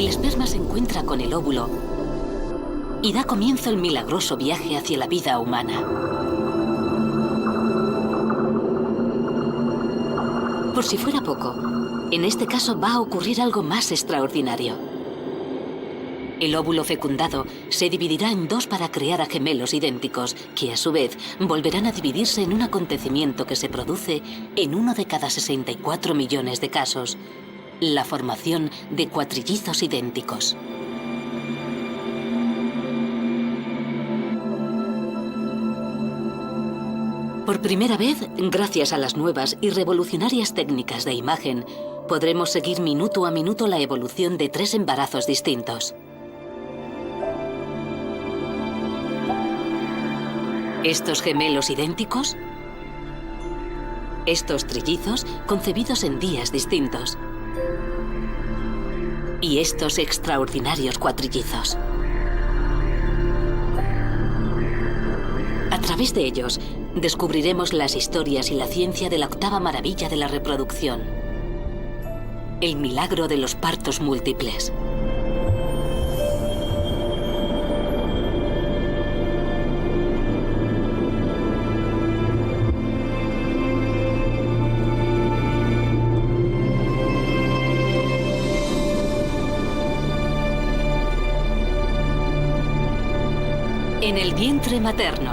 El esperma se encuentra con el óvulo y da comienzo el milagroso viaje hacia la vida humana. Por si fuera poco, en este caso va a ocurrir algo más extraordinario. El óvulo fecundado se dividirá en dos para crear a gemelos idénticos, que a su vez volverán a dividirse en un acontecimiento que se produce en uno de cada 64 millones de casos: la formación de cuatrillizos idénticos. Por primera vez, gracias a las nuevas y revolucionarias técnicas de imagen, podremos seguir minuto a minuto la evolución de 3 embarazos distintos. Estos gemelos idénticos, estos trillizos concebidos en días distintos, y estos extraordinarios cuatrillizos. A través de ellos, descubriremos las historias y la ciencia de la octava maravilla de la reproducción: el milagro de los partos múltiples. En el vientre materno,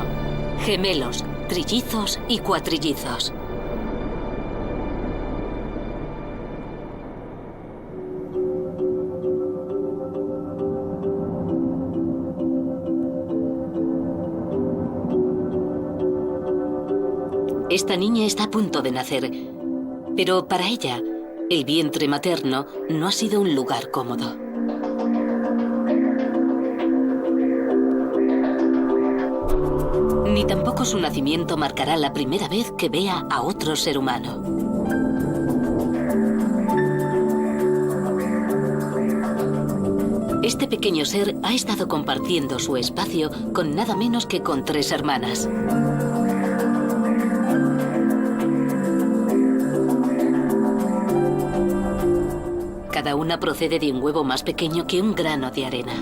gemelos, trillizos y cuatrillizos. Esta niña está a punto de nacer, pero para ella, el vientre materno no ha sido un lugar cómodo. Ni tampoco su nacimiento marcará la primera vez que vea a otro ser humano. Este pequeño ser ha estado compartiendo su espacio con nada menos que con 3 hermanas. Cada una procede de un huevo más pequeño que un grano de arena.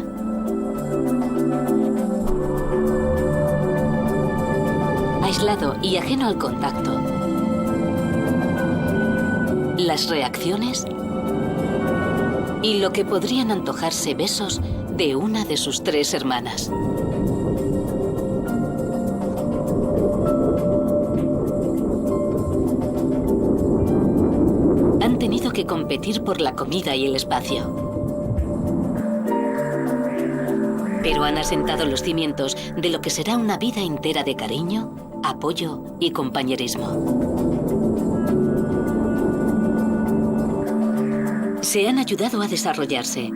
Aislado y ajeno al contacto, las reacciones y lo que podrían antojarse besos de una de sus 3 hermanas. Han tenido que competir por la comida y el espacio, pero han asentado los cimientos de lo que será una vida entera de cariño, apoyo y compañerismo. Se han ayudado a desarrollarse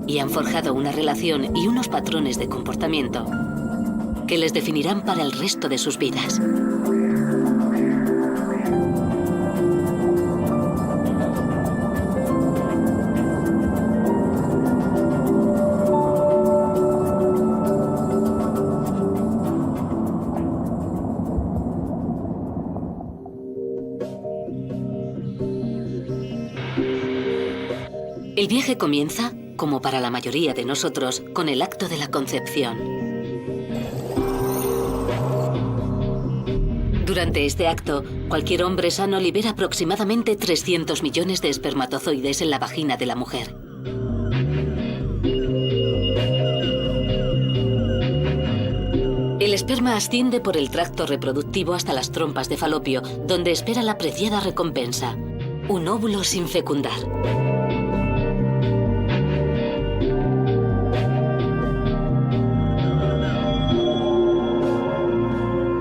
y han forjado una relación y unos patrones de comportamiento que les definirán para el resto de sus vidas. El viaje comienza, como para la mayoría de nosotros, con el acto de la concepción. Durante este acto, cualquier hombre sano libera aproximadamente 300 millones de espermatozoides en la vagina de la mujer. El esperma asciende por el tracto reproductivo hasta las trompas de Falopio, donde espera la preciada recompensa: un óvulo sin fecundar.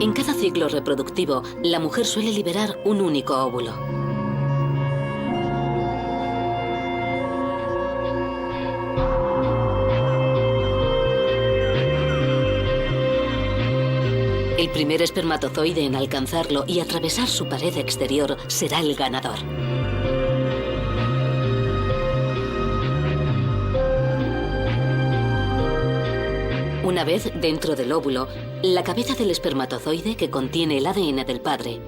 En cada ciclo reproductivo, la mujer suele liberar un único óvulo. El primer espermatozoide en alcanzarlo y atravesar su pared exterior será el ganador. Una vez dentro del óvulo, la cabeza del espermatozoide, que contiene el ADN del padre,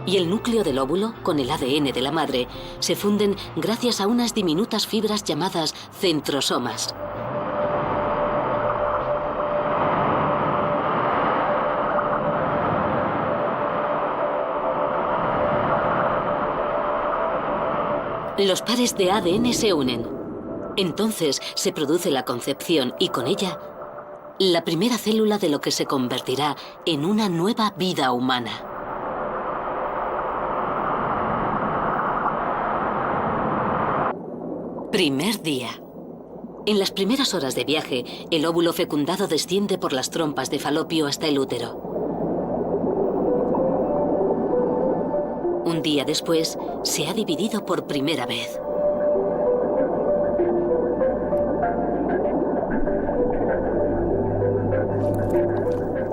y el núcleo del óvulo, con el ADN de la madre, se funden gracias a unas diminutas fibras llamadas centrosomas. Los pares de ADN se unen. Entonces se produce la concepción y con ella la primera célula de lo que se convertirá en una nueva vida humana. Primer día. En las primeras horas de viaje, el óvulo fecundado desciende por las trompas de Falopio hasta el útero. Un día después, se ha dividido por primera vez.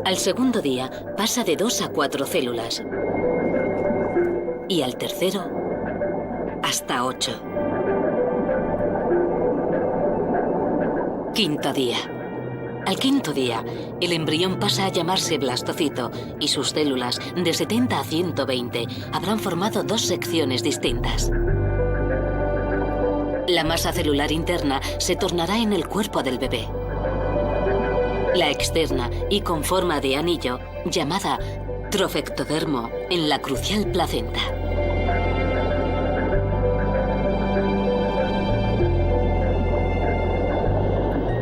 Al segundo día, pasa de 2 a 4 células. Y al tercero, hasta 8. Quinto día. Al quinto día, el embrión pasa a llamarse blastocito y sus células, de 70 a 120, habrán formado 2 secciones distintas. La masa celular interna se tornará en el cuerpo del bebé. La externa y con forma de anillo, llamada trofectodermo, en la crucial placenta.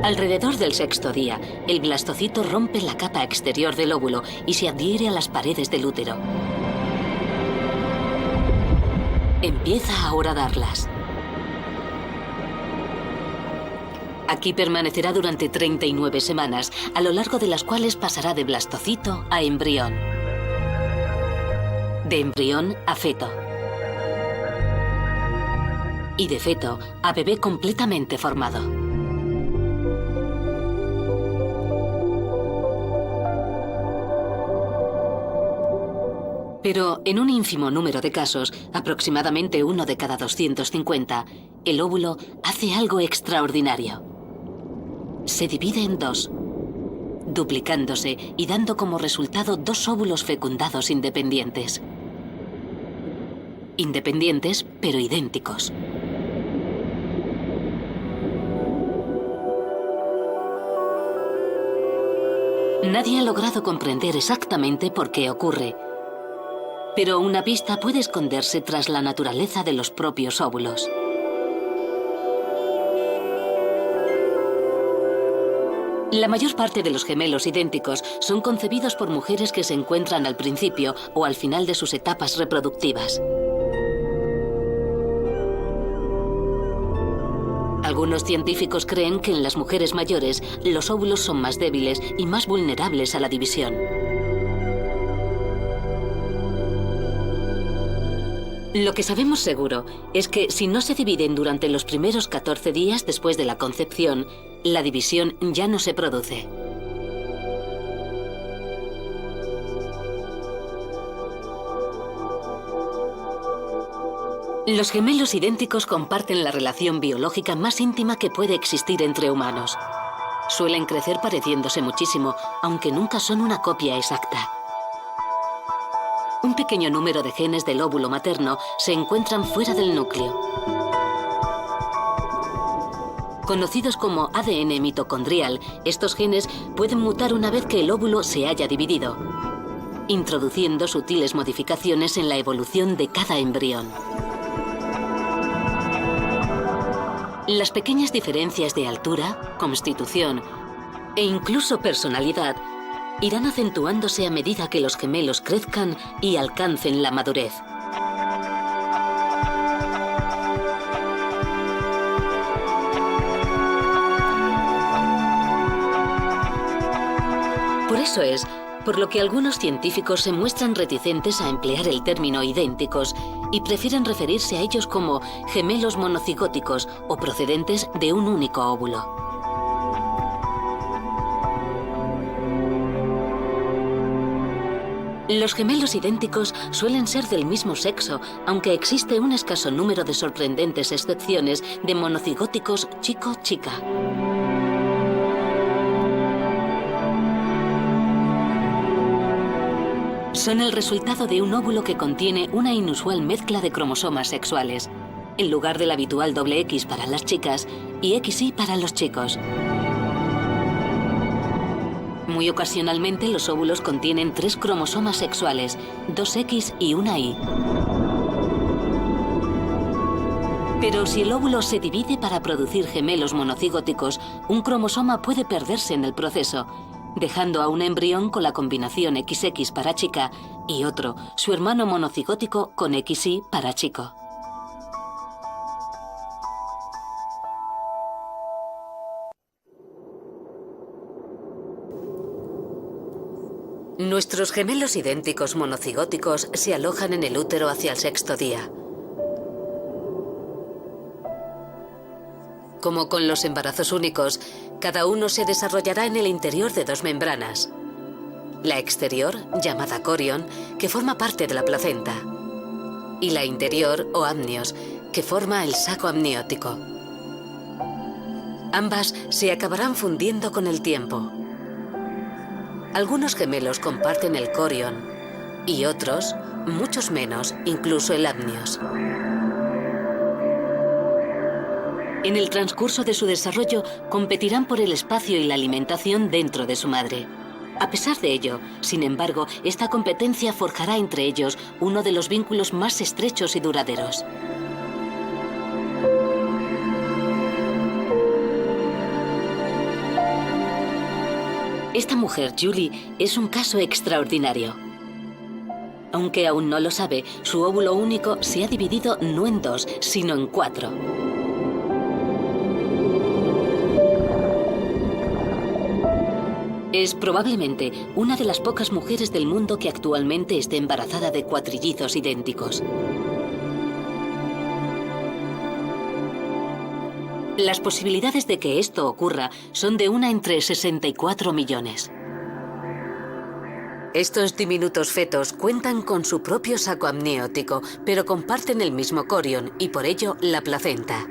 Alrededor del sexto día, el blastocito rompe la capa exterior del óvulo y se adhiere a las paredes del útero. Empieza a horadarlas. Aquí permanecerá durante 39 semanas, a lo largo de las cuales pasará de blastocito a embrión. De embrión a feto. Y de feto a bebé completamente formado. Pero en un ínfimo número de casos, aproximadamente 1 de cada 250, el óvulo hace algo extraordinario. Se divide en 2, duplicándose y dando como resultado 2 óvulos fecundados independientes. Independientes, pero idénticos. Nadie ha logrado comprender exactamente por qué ocurre. Pero una pista puede esconderse tras la naturaleza de los propios óvulos. La mayor parte de los gemelos idénticos son concebidos por mujeres que se encuentran al principio o al final de sus etapas reproductivas. Algunos científicos creen que en las mujeres mayores los óvulos son más débiles y más vulnerables a la división. Lo que sabemos seguro es que si no se dividen durante los primeros 14 días después de la concepción, la división ya no se produce. Los gemelos idénticos comparten la relación biológica más íntima que puede existir entre humanos. Suelen crecer pareciéndose muchísimo, aunque nunca son una copia exacta. Un pequeño número de genes del óvulo materno se encuentran fuera del núcleo. Conocidos como ADN mitocondrial, estos genes pueden mutar una vez que el óvulo se haya dividido, introduciendo sutiles modificaciones en la evolución de cada embrión. Las pequeñas diferencias de altura, constitución e incluso personalidad irán acentuándose a medida que los gemelos crezcan y alcancen la madurez. Por eso es por lo que algunos científicos se muestran reticentes a emplear el término idénticos y prefieren referirse a ellos como gemelos monocigóticos o procedentes de un único óvulo. Los gemelos idénticos suelen ser del mismo sexo, aunque existe un escaso número de sorprendentes excepciones de monocigóticos chico-chica. Son el resultado de un óvulo que contiene una inusual mezcla de cromosomas sexuales, en lugar del habitual XX para las chicas y XY para los chicos. Muy ocasionalmente los óvulos contienen 3 cromosomas sexuales, 2X y una Y. Pero si el óvulo se divide para producir gemelos monocigóticos, un cromosoma puede perderse en el proceso, dejando a un embrión con la combinación XX para chica y otro, su hermano monocigótico con XY para chico. Nuestros gemelos idénticos monocigóticos se alojan en el útero hacia el 6º día. Como con los embarazos únicos, cada uno se desarrollará en el interior de 2 membranas. La exterior, llamada corion, que forma parte de la placenta, y la interior, o amnios, que forma el saco amniótico. Ambas se acabarán fundiendo con el tiempo. Algunos gemelos comparten el corion y otros, muchos menos, incluso el amnios. En el transcurso de su desarrollo, competirán por el espacio y la alimentación dentro de su madre. A pesar de ello, sin embargo, esta competencia forjará entre ellos uno de los vínculos más estrechos y duraderos. Esta mujer, Julie, es un caso extraordinario. Aunque aún no lo sabe, su óvulo único se ha dividido no en 2, sino en 4. Es probablemente una de las pocas mujeres del mundo que actualmente esté embarazada de cuatrillizos idénticos. Las posibilidades de que esto ocurra son de 1 entre 64 millones. Estos diminutos fetos cuentan con su propio saco amniótico, pero comparten el mismo corion y por ello la placenta.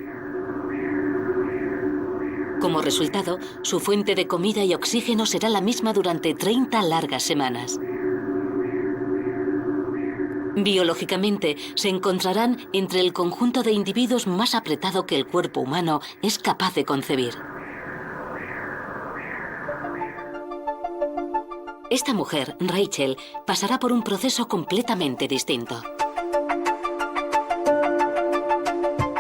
Como resultado, su fuente de comida y oxígeno será la misma durante 30 largas semanas. Biológicamente, se encontrarán entre el conjunto de individuos más apretado que el cuerpo humano es capaz de concebir. Esta mujer, Rachel, pasará por un proceso completamente distinto.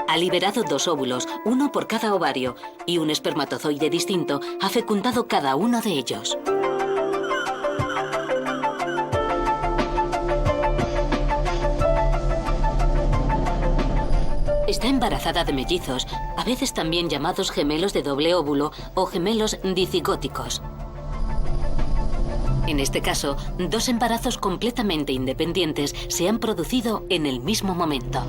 Ha liberado 2 óvulos, uno por cada ovario, y un espermatozoide distinto ha fecundado cada uno de ellos. Está embarazada de mellizos, a veces también llamados gemelos de doble óvulo o gemelos dicigóticos. En este caso, 2 embarazos completamente independientes se han producido en el mismo momento.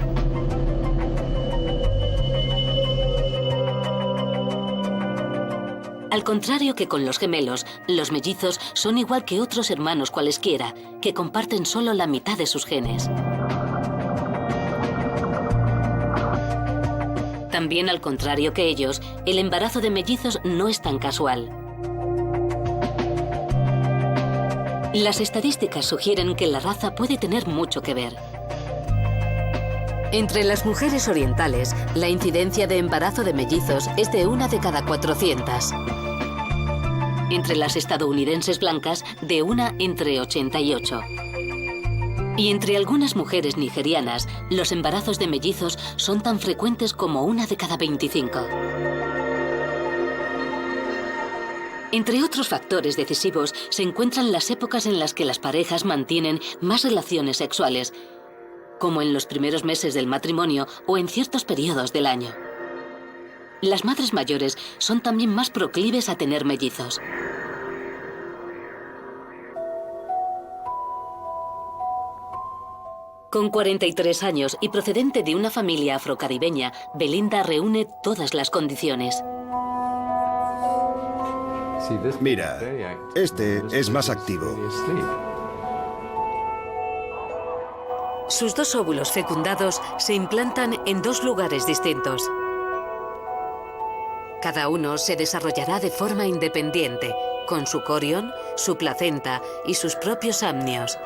Al contrario que con los gemelos, los mellizos son igual que otros hermanos cualesquiera, que comparten solo la mitad de sus genes. También al contrario que ellos, el embarazo de mellizos no es tan casual. Las estadísticas sugieren que la raza puede tener mucho que ver. Entre las mujeres orientales, la incidencia de embarazo de mellizos es de 1 de cada 400. Entre las estadounidenses blancas, de 1 entre 88. Y entre algunas mujeres nigerianas, los embarazos de mellizos son tan frecuentes como 1 de cada 25. Entre otros factores decisivos se encuentran las épocas en las que las parejas mantienen más relaciones sexuales, como en los primeros meses del matrimonio o en ciertos periodos del año. Las madres mayores son también más proclives a tener mellizos. Con 43 años y procedente de una familia afrocaribeña, Belinda reúne todas las condiciones. Mira, este es más activo. Sus 2 óvulos fecundados se implantan en 2 lugares distintos. Cada uno se desarrollará de forma independiente, con su corion, su placenta y sus propios amnios.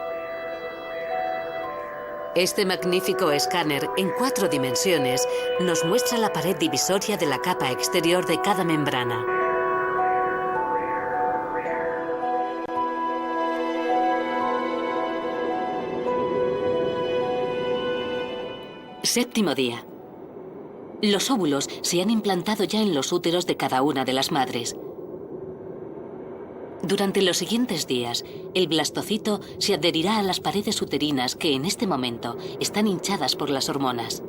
Este magnífico escáner en 4 dimensiones nos muestra la pared divisoria de la capa exterior de cada membrana. Séptimo día. Los óvulos se han implantado ya en los úteros de cada una de las madres. Durante los siguientes días, el blastocito se adherirá a las paredes uterinas que en este momento están hinchadas por las hormonas.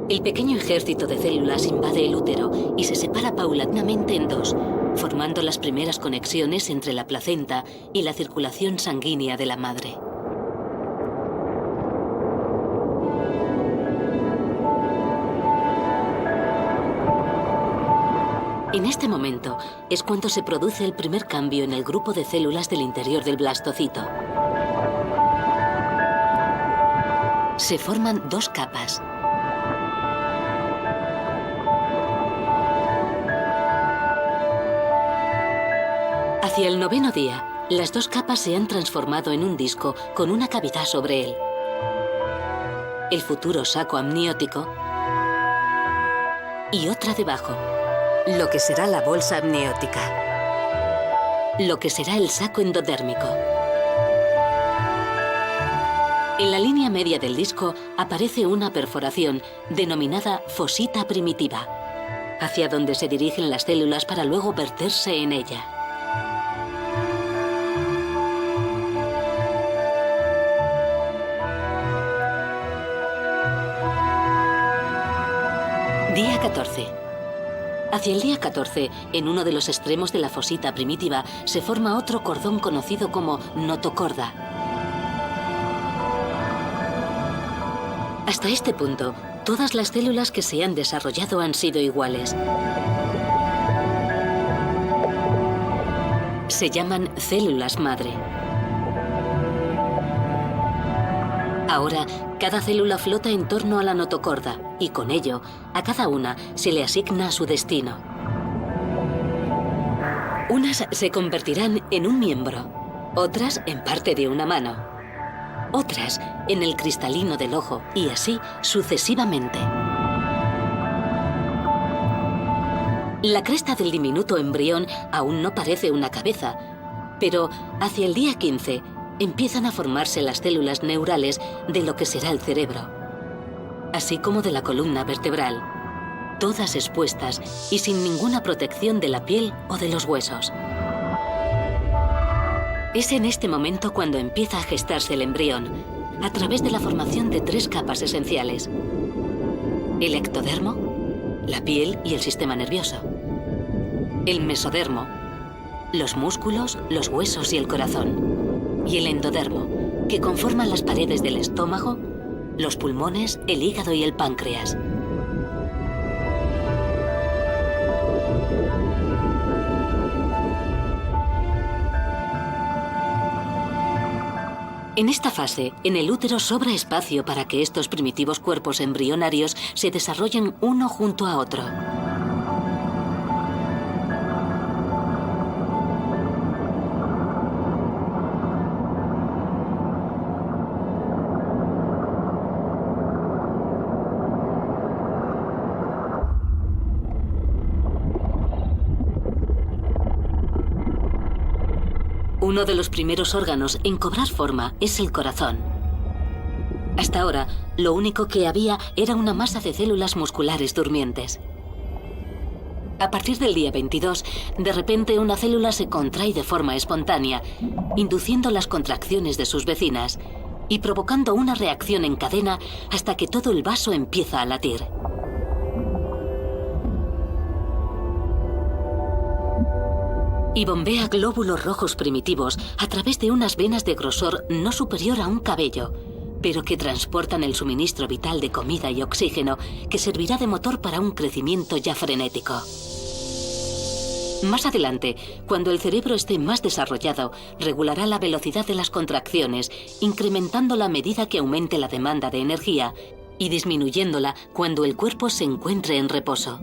El pequeño ejército de células invade el útero y se separa paulatinamente en 2, formando las primeras conexiones entre la placenta y la circulación sanguínea de la madre. En este momento es cuando se produce el primer cambio en el grupo de células del interior del blastocito. Se forman 2 capas. Hacia el 9º día, las 2 capas se han transformado en un disco con una cavidad sobre él. El futuro saco amniótico y otra debajo. Lo que será la bolsa amniótica. Lo que será el saco endodérmico. En la línea media del disco aparece una perforación denominada fosita primitiva, hacia donde se dirigen las células para luego verterse en ella. Día 14. Hacia el día 14, en uno de los extremos de la fosita primitiva, se forma otro cordón conocido como notocorda. Hasta este punto, todas las células que se han desarrollado han sido iguales. Se llaman células madre. Ahora, cada célula flota en torno a la notocorda y con ello, a cada una se le asigna su destino. Unas se convertirán en un miembro, otras en parte de una mano, otras en el cristalino del ojo y así sucesivamente. La cresta del diminuto embrión aún no parece una cabeza, pero hacia el día 15 empiezan a formarse las células neurales de lo que será el cerebro, así como de la columna vertebral, todas expuestas y sin ninguna protección de la piel o de los huesos. Es en este momento cuando empieza a gestarse el embrión, a través de la formación de 3 capas esenciales: el ectodermo, la piel y el sistema nervioso; el mesodermo, los músculos, los huesos y el corazón; y el endodermo, que conforman las paredes del estómago, los pulmones, el hígado y el páncreas. En esta fase, en el útero sobra espacio para que estos primitivos cuerpos embrionarios se desarrollen uno junto a otro. Uno de los primeros órganos en cobrar forma es el corazón. Hasta ahora, lo único que había era una masa de células musculares durmientes. A partir del día 22, de repente una célula se contrae de forma espontánea, induciendo las contracciones de sus vecinas y provocando una reacción en cadena hasta que todo el vaso empieza a latir. Y bombea glóbulos rojos primitivos a través de unas venas de grosor no superior a un cabello, pero que transportan el suministro vital de comida y oxígeno que servirá de motor para un crecimiento ya frenético. Más adelante, cuando el cerebro esté más desarrollado, regulará la velocidad de las contracciones, incrementándola a medida que aumente la demanda de energía y disminuyéndola cuando el cuerpo se encuentre en reposo.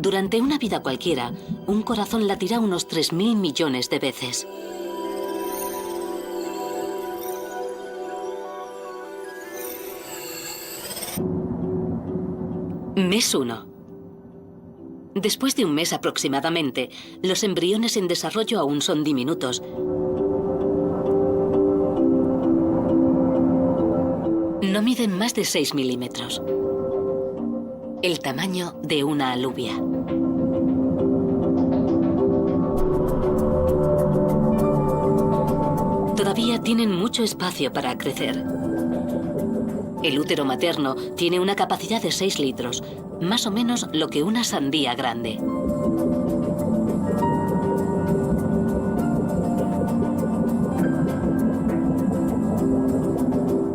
Durante una vida cualquiera, un corazón latirá unos 3.000 millones de veces. Mes 1. Después de un mes aproximadamente, los embriones en desarrollo aún son diminutos. No miden más de 6 milímetros. El tamaño de una alubia. Todavía tienen mucho espacio para crecer. El útero materno tiene una capacidad de 6 litros, más o menos lo que una sandía grande.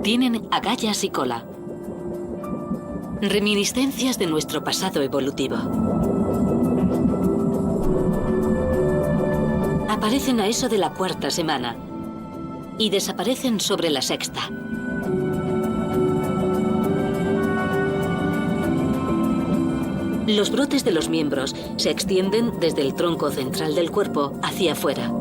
Tienen agallas y cola. Reminiscencias de nuestro pasado evolutivo. Aparecen a eso de la 4ª semana y desaparecen sobre la 6ª. Los brotes de los miembros se extienden desde el tronco central del cuerpo hacia afuera.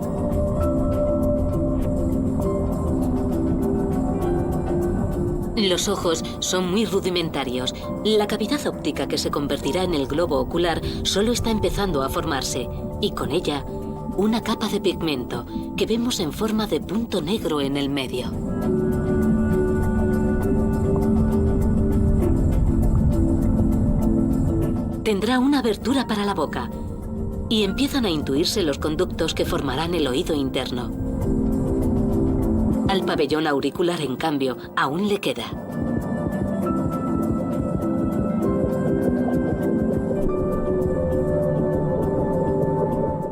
Los ojos son muy rudimentarios. La cavidad óptica que se convertirá en el globo ocular solo está empezando a formarse, y con ella, una capa de pigmento que vemos en forma de punto negro en el medio. Tendrá una abertura para la boca, y empiezan a intuirse los conductos que formarán el oído interno. Al pabellón auricular, en cambio, aún le queda.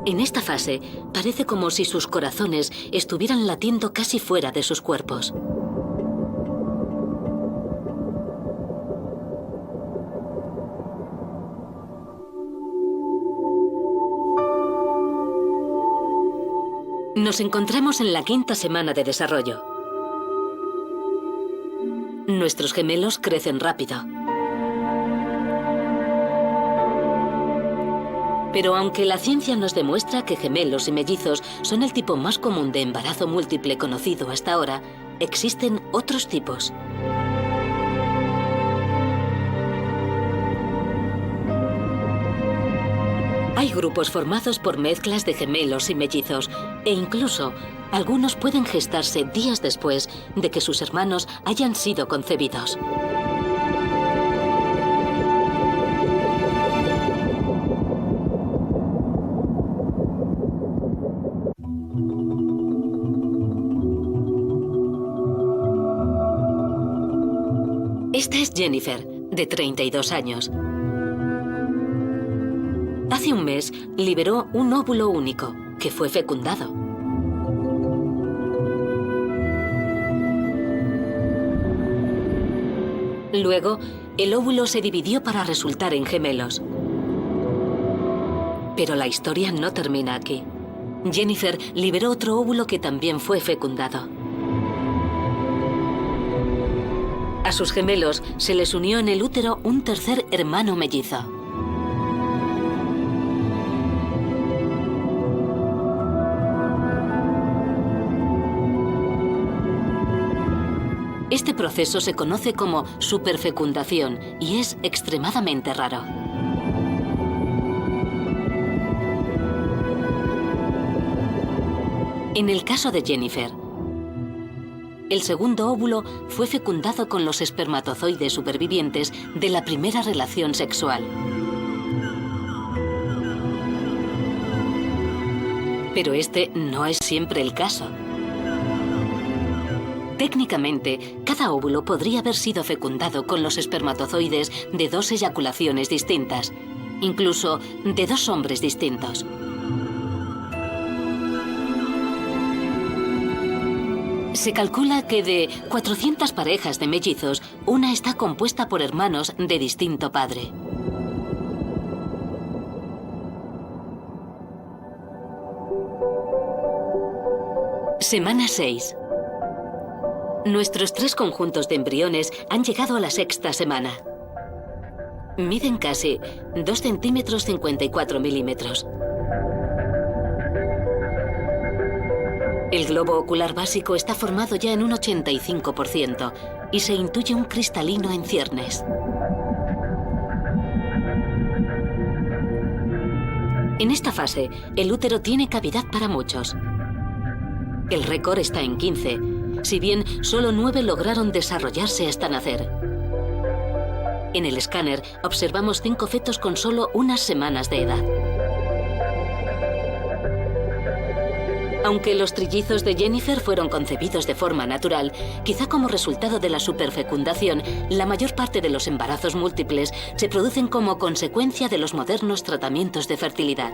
En esta fase, parece como si sus corazones estuvieran latiendo casi fuera de sus cuerpos. Nos encontramos en la 5ª semana de desarrollo. Nuestros gemelos crecen rápido. Pero aunque la ciencia nos demuestra que gemelos y mellizos son el tipo más común de embarazo múltiple conocido hasta ahora, existen otros tipos. Hay grupos formados por mezclas de gemelos y mellizos, e incluso algunos pueden gestarse días después de que sus hermanos hayan sido concebidos. Esta es Jennifer, de 32 años. Hace un mes liberó un óvulo único, que fue fecundado. Luego, el óvulo se dividió para resultar en gemelos. Pero la historia no termina aquí. Jennifer liberó otro óvulo que también fue fecundado. A sus gemelos se les unió en el útero un tercer hermano mellizo. Este proceso se conoce como superfecundación y es extremadamente raro. En el caso de Jennifer, el segundo óvulo fue fecundado con los espermatozoides supervivientes de la primera relación sexual. Pero este no es siempre el caso. Técnicamente, cada óvulo podría haber sido fecundado con los espermatozoides de 2 eyaculaciones distintas, incluso de 2 hombres distintos. Se calcula que de 400 parejas de mellizos, una está compuesta por hermanos de distinto padre. Semana 6. Nuestros 3 conjuntos de embriones han llegado a la 6ª semana. Miden casi 2 centímetros 54 milímetros. El globo ocular básico está formado ya en un 85% y se intuye un cristalino en ciernes. En esta fase, el útero tiene cavidad para muchos. El récord está en 15, si bien solo 9 lograron desarrollarse hasta nacer. En el escáner observamos 5 fetos con solo unas semanas de edad. Aunque los trillizos de Jennifer fueron concebidos de forma natural, quizá como resultado de la superfecundación, la mayor parte de los embarazos múltiples se producen como consecuencia de los modernos tratamientos de fertilidad.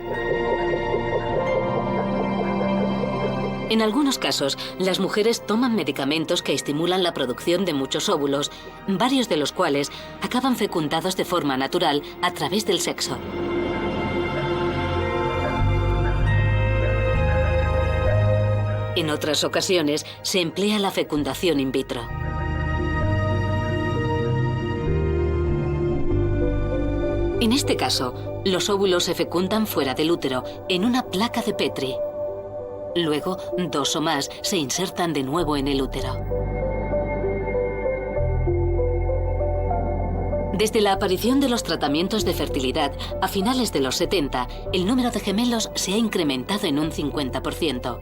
En algunos casos, las mujeres toman medicamentos que estimulan la producción de muchos óvulos, varios de los cuales acaban fecundados de forma natural a través del sexo. En otras ocasiones, se emplea la fecundación in vitro. En este caso, los óvulos se fecundan fuera del útero, en una placa de Petri. Luego, 2 o más se insertan de nuevo en el útero. Desde la aparición de los tratamientos de fertilidad a finales de los 70, el número de gemelos se ha incrementado en un 50%.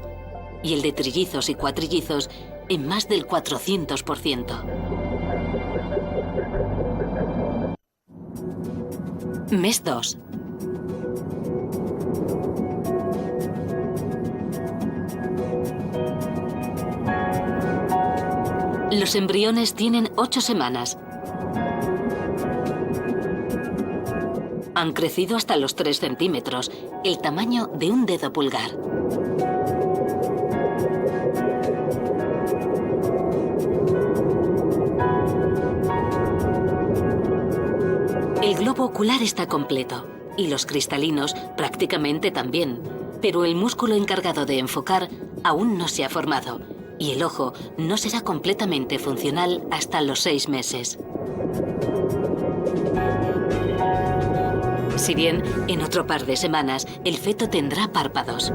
Y el de trillizos y cuatrillizos en más del 400%. Mes 2. Los embriones tienen 8 semanas. Han crecido hasta los 3 centímetros, el tamaño de un dedo pulgar. El globo ocular está completo y los cristalinos prácticamente también, pero el músculo encargado de enfocar aún no se ha formado y el ojo no será completamente funcional hasta los 6 meses. Si bien en otro par de semanas el feto tendrá párpados.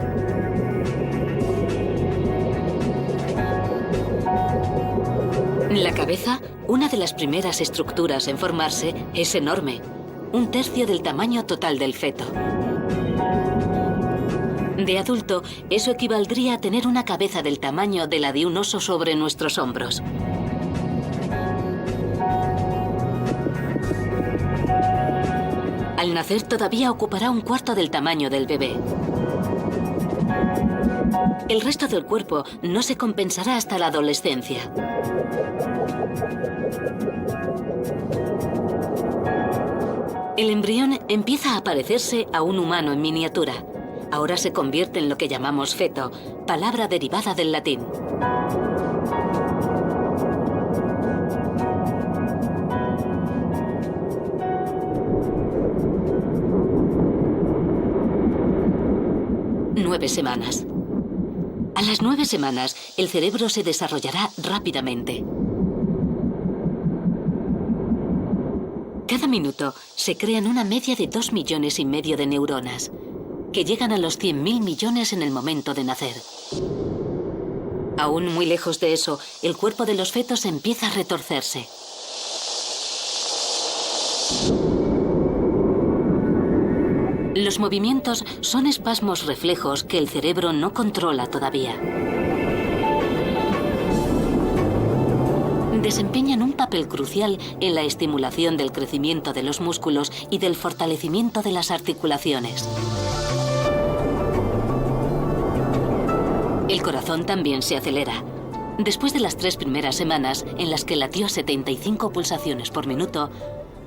La cabeza, una de las primeras estructuras en formarse, es enorme, 1/3 del tamaño total del feto. De adulto, eso equivaldría a tener una cabeza del tamaño de la de un oso sobre nuestros hombros. Al nacer todavía ocupará 1/4 del tamaño del bebé. El resto del cuerpo no se compensará hasta la adolescencia. El embrión empieza a parecerse a un humano en miniatura. Ahora se convierte en lo que llamamos feto, palabra derivada del latín. Nueve semanas. A las 9 semanas, el cerebro se desarrollará rápidamente. Cada minuto se crean una media de 2,5 millones de neuronas, que llegan a los 100.000 millones en el momento de nacer. Aún muy lejos de eso, el cuerpo de los fetos empieza a retorcerse. Los movimientos son espasmos reflejos que el cerebro no controla todavía. Desempeñan un papel crucial en la estimulación del crecimiento de los músculos y del fortalecimiento de las articulaciones. El corazón también se acelera. Después de las 3 primeras semanas, en las que latió 75 pulsaciones por minuto,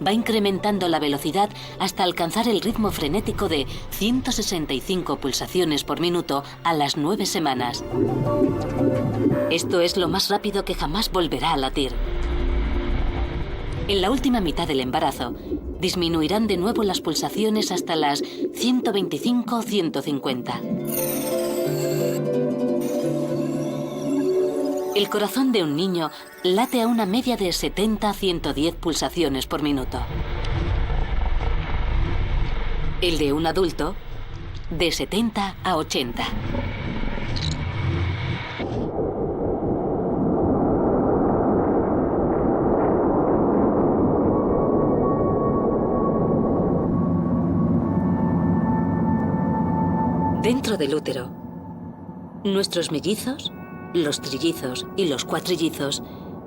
va incrementando la velocidad hasta alcanzar el ritmo frenético de 165 pulsaciones por minuto a las 9 semanas. Esto es lo más rápido que jamás volverá a latir. En la última mitad del embarazo, disminuirán de nuevo las pulsaciones hasta las 125 o 150. El corazón de un niño late a una media de 70 a 110 pulsaciones por minuto. El de un adulto, de 70 a 80. Dentro del útero, nuestros mellizos, los trillizos y los cuatrillizos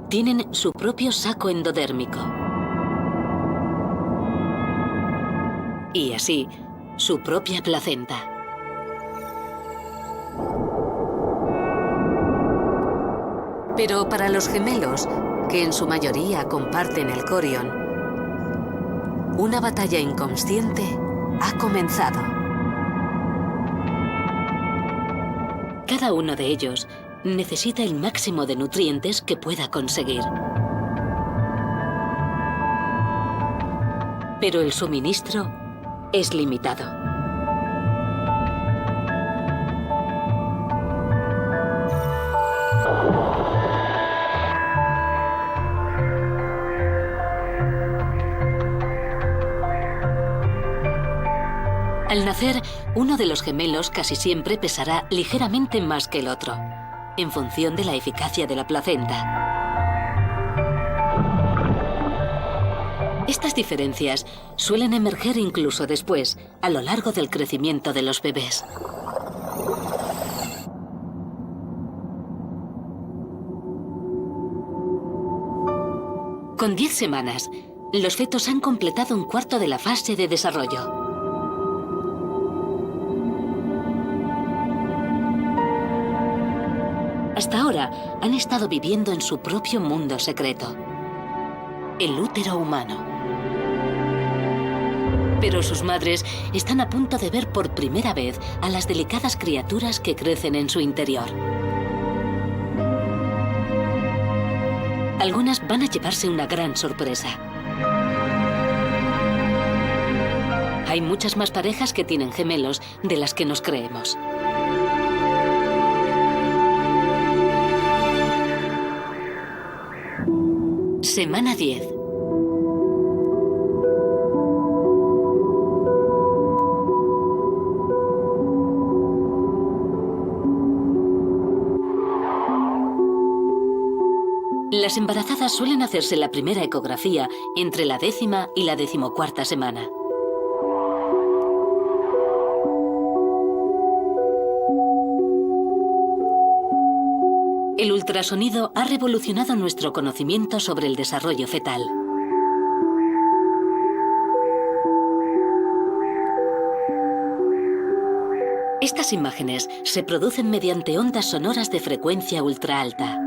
tienen su propio saco endodérmico. Y así, su propia placenta. Pero para los gemelos, que en su mayoría comparten el corion, una batalla inconsciente ha comenzado. Cada uno de ellos necesita el máximo de nutrientes que pueda conseguir. Pero el suministro es limitado. Al nacer, uno de los gemelos casi siempre pesará ligeramente más que el otro, en función de la eficacia de la placenta. Estas diferencias suelen emerger incluso después, a lo largo del crecimiento de los bebés. Con 10 semanas, los fetos han completado un cuarto de la fase de desarrollo. Hasta ahora han estado viviendo en su propio mundo secreto, el útero humano. Pero sus madres están a punto de ver por primera vez a las delicadas criaturas que crecen en su interior. Algunas van a llevarse una gran sorpresa. Hay muchas más parejas que tienen gemelos de las que nos creemos. Semana 10. Las embarazadas suelen hacerse la primera ecografía entre la 10ª y la 14ª semana. El ultrasonido ha revolucionado nuestro conocimiento sobre el desarrollo fetal. Estas imágenes se producen mediante ondas sonoras de frecuencia ultra alta.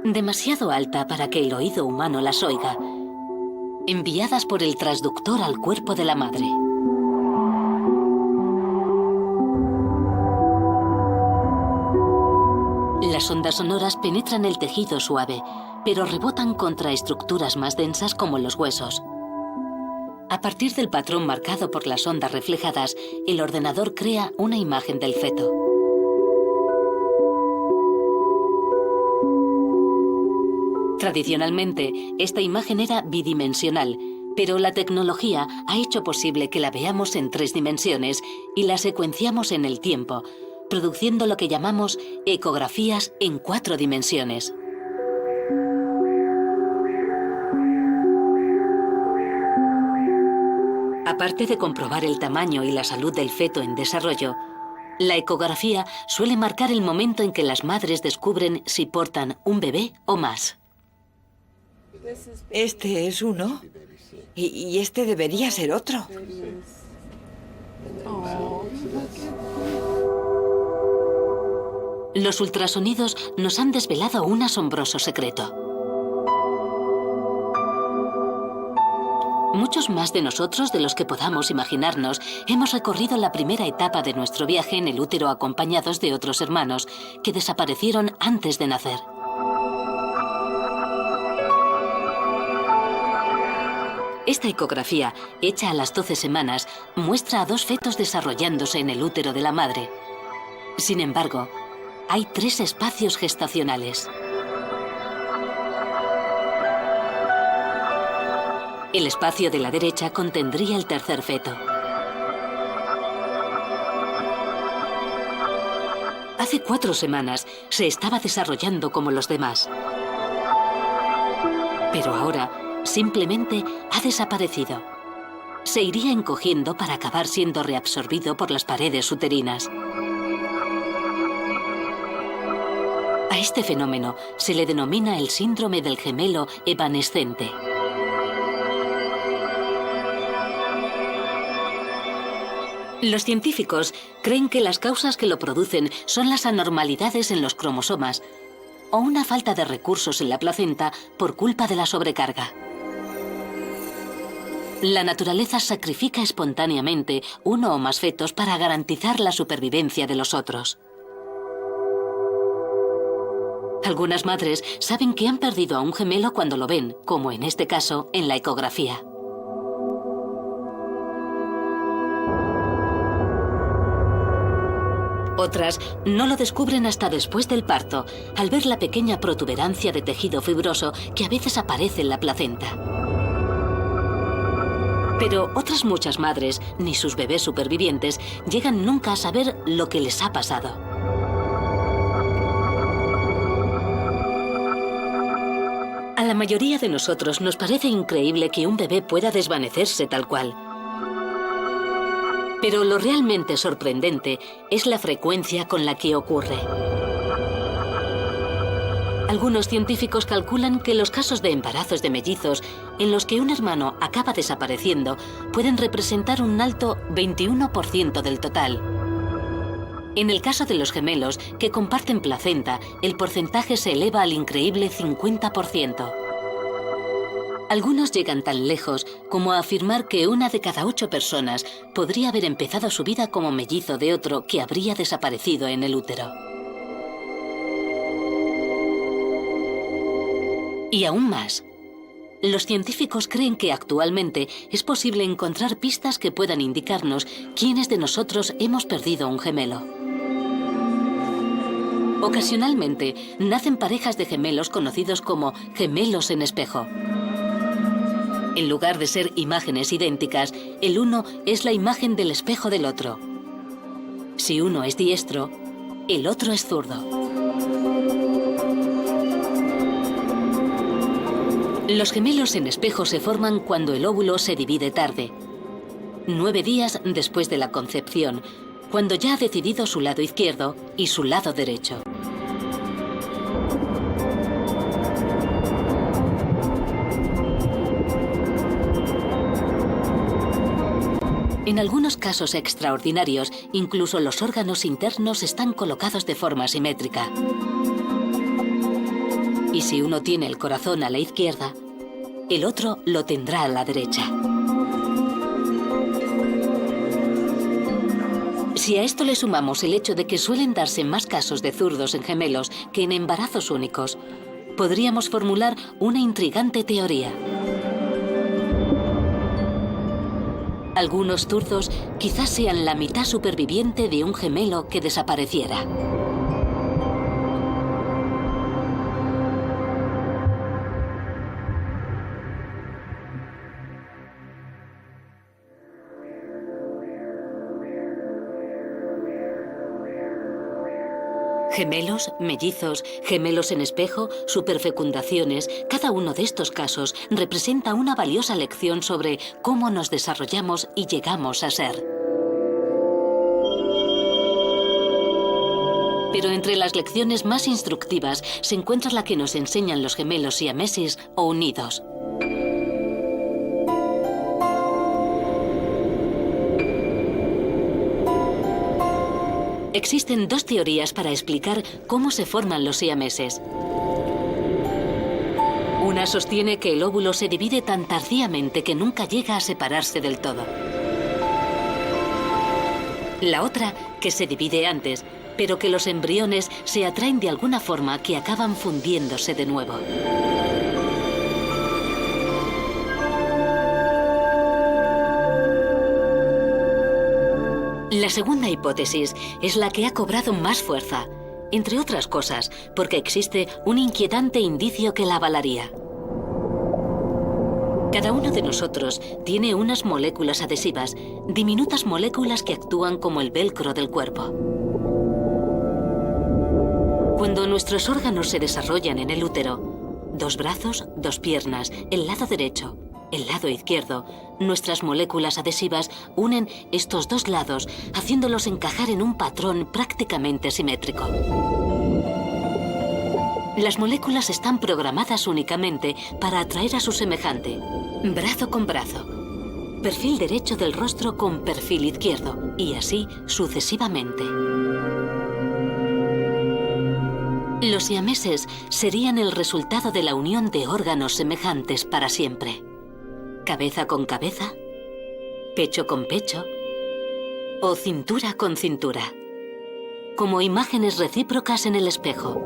Demasiado alta para que el oído humano las oiga, enviadas por el transductor al cuerpo de la madre. Las ondas sonoras penetran el tejido suave, pero rebotan contra estructuras más densas como los huesos. A partir del patrón marcado por las ondas reflejadas, el ordenador crea una imagen del feto. Tradicionalmente, esta imagen era bidimensional, pero la tecnología ha hecho posible que la veamos en 3 dimensiones y la secuenciamos en el tiempo, produciendo lo que llamamos ecografías en 4 dimensiones. Aparte de comprobar el tamaño y la salud del feto en desarrollo, la ecografía suele marcar el momento en que las madres descubren si portan un bebé o más. Este es uno y este debería ser otro. Los ultrasonidos nos han desvelado un asombroso secreto. Muchos más de nosotros de los que podamos imaginarnos hemos recorrido la primera etapa de nuestro viaje en el útero acompañados de otros hermanos que desaparecieron antes de nacer. Esta ecografía, hecha a las 12 semanas, muestra a 2 fetos desarrollándose en el útero de la madre. Sin embargo, hay 3 espacios gestacionales. El espacio de la derecha contendría el tercer feto. Hace 4 semanas se estaba desarrollando como los demás. Pero ahora simplemente ha desaparecido. Se iría encogiendo para acabar siendo reabsorbido por las paredes uterinas. A este fenómeno se le denomina el síndrome del gemelo evanescente. Los científicos creen que las causas que lo producen son las anormalidades en los cromosomas o una falta de recursos en la placenta por culpa de la sobrecarga. La naturaleza sacrifica espontáneamente uno o más fetos para garantizar la supervivencia de los otros. Algunas madres saben que han perdido a un gemelo cuando lo ven, como en este caso, en la ecografía. Otras no lo descubren hasta después del parto, al ver la pequeña protuberancia de tejido fibroso que a veces aparece en la placenta. Pero otras muchas madres, ni sus bebés supervivientes, llegan nunca a saber lo que les ha pasado. A la mayoría de nosotros nos parece increíble que un bebé pueda desvanecerse tal cual. Pero lo realmente sorprendente es la frecuencia con la que ocurre. Algunos científicos calculan que los casos de embarazos de mellizos en los que un hermano acaba desapareciendo pueden representar un alto 21% del total. En el caso de los gemelos que comparten placenta, el porcentaje se eleva al increíble 50%. Algunos llegan tan lejos como a afirmar que 1 de cada 8 personas podría haber empezado su vida como mellizo de otro que habría desaparecido en el útero. Y aún más. Los científicos creen que actualmente es posible encontrar pistas que puedan indicarnos quiénes de nosotros hemos perdido un gemelo. Ocasionalmente nacen parejas de gemelos conocidos como gemelos en espejo. En lugar de ser imágenes idénticas, el uno es la imagen del espejo del otro. Si uno es diestro, el otro es zurdo. Los gemelos en espejo se forman cuando el óvulo se divide tarde, 9 días después de la concepción, cuando ya ha decidido su lado izquierdo y su lado derecho. En algunos casos extraordinarios, incluso los órganos internos están colocados de forma simétrica. Y si uno tiene el corazón a la izquierda, el otro lo tendrá a la derecha. Si a esto le sumamos el hecho de que suelen darse más casos de zurdos en gemelos que en embarazos únicos, podríamos formular una intrigante teoría. Algunos zurdos quizás sean la mitad superviviente de un gemelo que desapareciera. Gemelos, mellizos, gemelos en espejo, superfecundaciones, cada uno de estos casos representa una valiosa lección sobre cómo nos desarrollamos y llegamos a ser. Pero entre las lecciones más instructivas se encuentra la que nos enseñan los gemelos siameses o unidos. Existen 2 teorías para explicar cómo se forman los siameses. Una sostiene que el óvulo se divide tan tardíamente que nunca llega a separarse del todo. La otra, que se divide antes, pero que los embriones se atraen de alguna forma que acaban fundiéndose de nuevo. La segunda hipótesis es la que ha cobrado más fuerza, entre otras cosas, porque existe un inquietante indicio que la avalaría. Cada uno de nosotros tiene unas moléculas adhesivas, diminutas moléculas que actúan como el velcro del cuerpo. Cuando nuestros órganos se desarrollan en el útero, 2 brazos, 2 piernas, el lado derecho, el lado izquierdo, nuestras moléculas adhesivas unen estos 2 lados, haciéndolos encajar en un patrón prácticamente simétrico. Las moléculas están programadas únicamente para atraer a su semejante, brazo con brazo, perfil derecho del rostro con perfil izquierdo, y así sucesivamente. Los siameses serían el resultado de la unión de órganos semejantes para siempre. Cabeza con cabeza, pecho con pecho o cintura con cintura, como imágenes recíprocas en el espejo.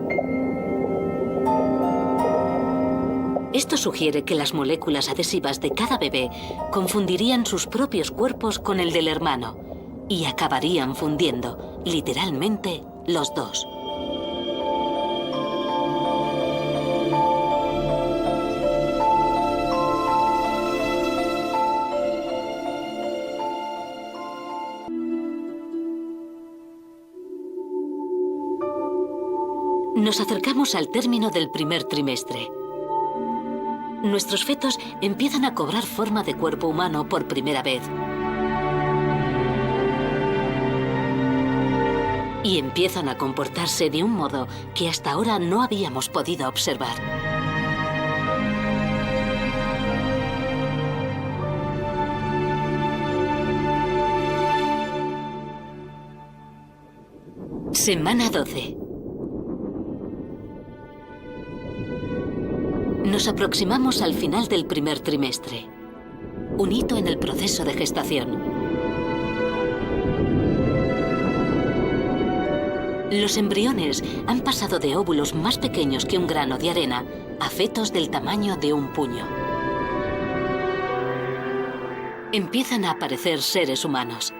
Esto sugiere que las moléculas adhesivas de cada bebé confundirían sus propios cuerpos con el del hermano y acabarían fundiendo, literalmente, los dos. Nos acercamos al término del primer trimestre. Nuestros fetos empiezan a cobrar forma de cuerpo humano por primera vez. Y empiezan a comportarse de un modo que hasta ahora no habíamos podido observar. Semana 12. Nos aproximamos al final del primer trimestre, un hito en el proceso de gestación. Los embriones han pasado de óvulos más pequeños que un grano de arena a fetos del tamaño de un puño. Empiezan a aparecer seres humanos.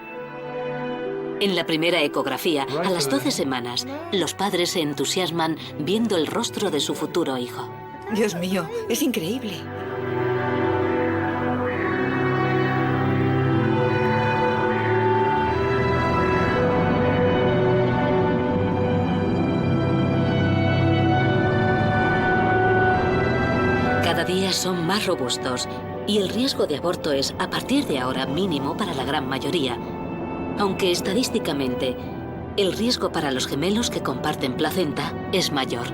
En la primera ecografía, a las 12 semanas, los padres se entusiasman viendo el rostro de su futuro hijo. Dios mío, es increíble. Cada día son más robustos y el riesgo de aborto es, a partir de ahora, mínimo para la gran mayoría. Aunque estadísticamente, el riesgo para los gemelos que comparten placenta es mayor.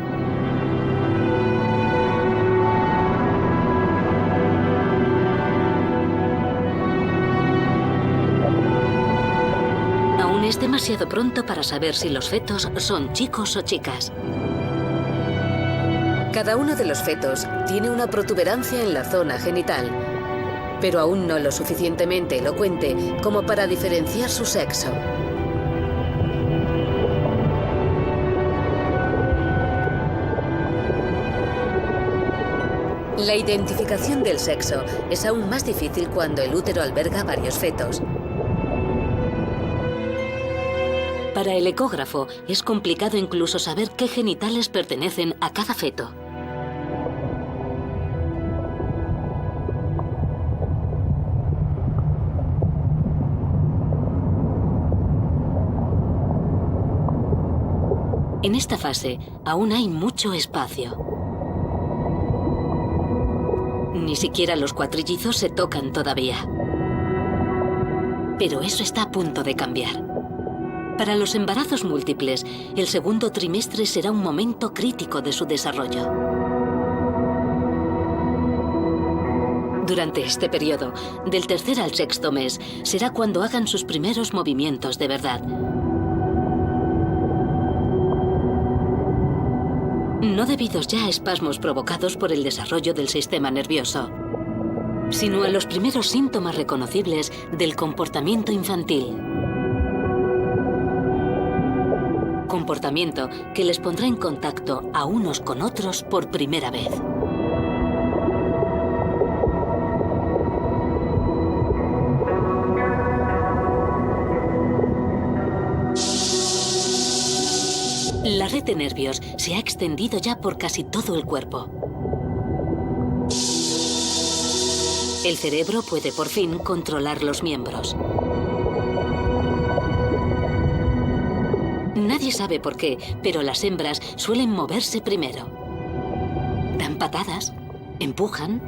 Aún es demasiado pronto para saber si los fetos son chicos o chicas. Cada uno de los fetos tiene una protuberancia en la zona genital, pero aún no lo suficientemente elocuente como para diferenciar su sexo. La identificación del sexo es aún más difícil cuando el útero alberga varios fetos. Para el ecógrafo es complicado incluso saber qué genitales pertenecen a cada feto. En esta fase aún hay mucho espacio. Ni siquiera los cuatrillizos se tocan todavía. Pero eso está a punto de cambiar. Para los embarazos múltiples, el segundo trimestre será un momento crítico de su desarrollo. Durante este periodo, del tercer al sexto mes, será cuando hagan sus primeros movimientos de verdad. No debidos ya a espasmos provocados por el desarrollo del sistema nervioso, sino a los primeros síntomas reconocibles del comportamiento infantil. Comportamiento que les pondrá en contacto a unos con otros por primera vez. La red de nervios se ha extendido ya por casi todo el cuerpo. El cerebro puede por fin controlar los miembros. Nadie sabe por qué, pero las hembras suelen moverse primero. Dan patadas, empujan.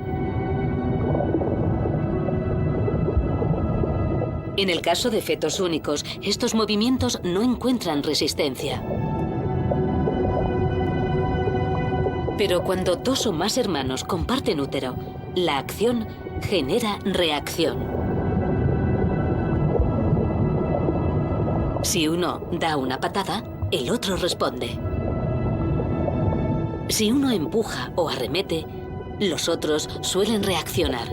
En el caso de fetos únicos, estos movimientos no encuentran resistencia. Pero cuando dos o más hermanos comparten útero, la acción genera reacción. Si uno da una patada, el otro responde. Si uno empuja o arremete, los otros suelen reaccionar.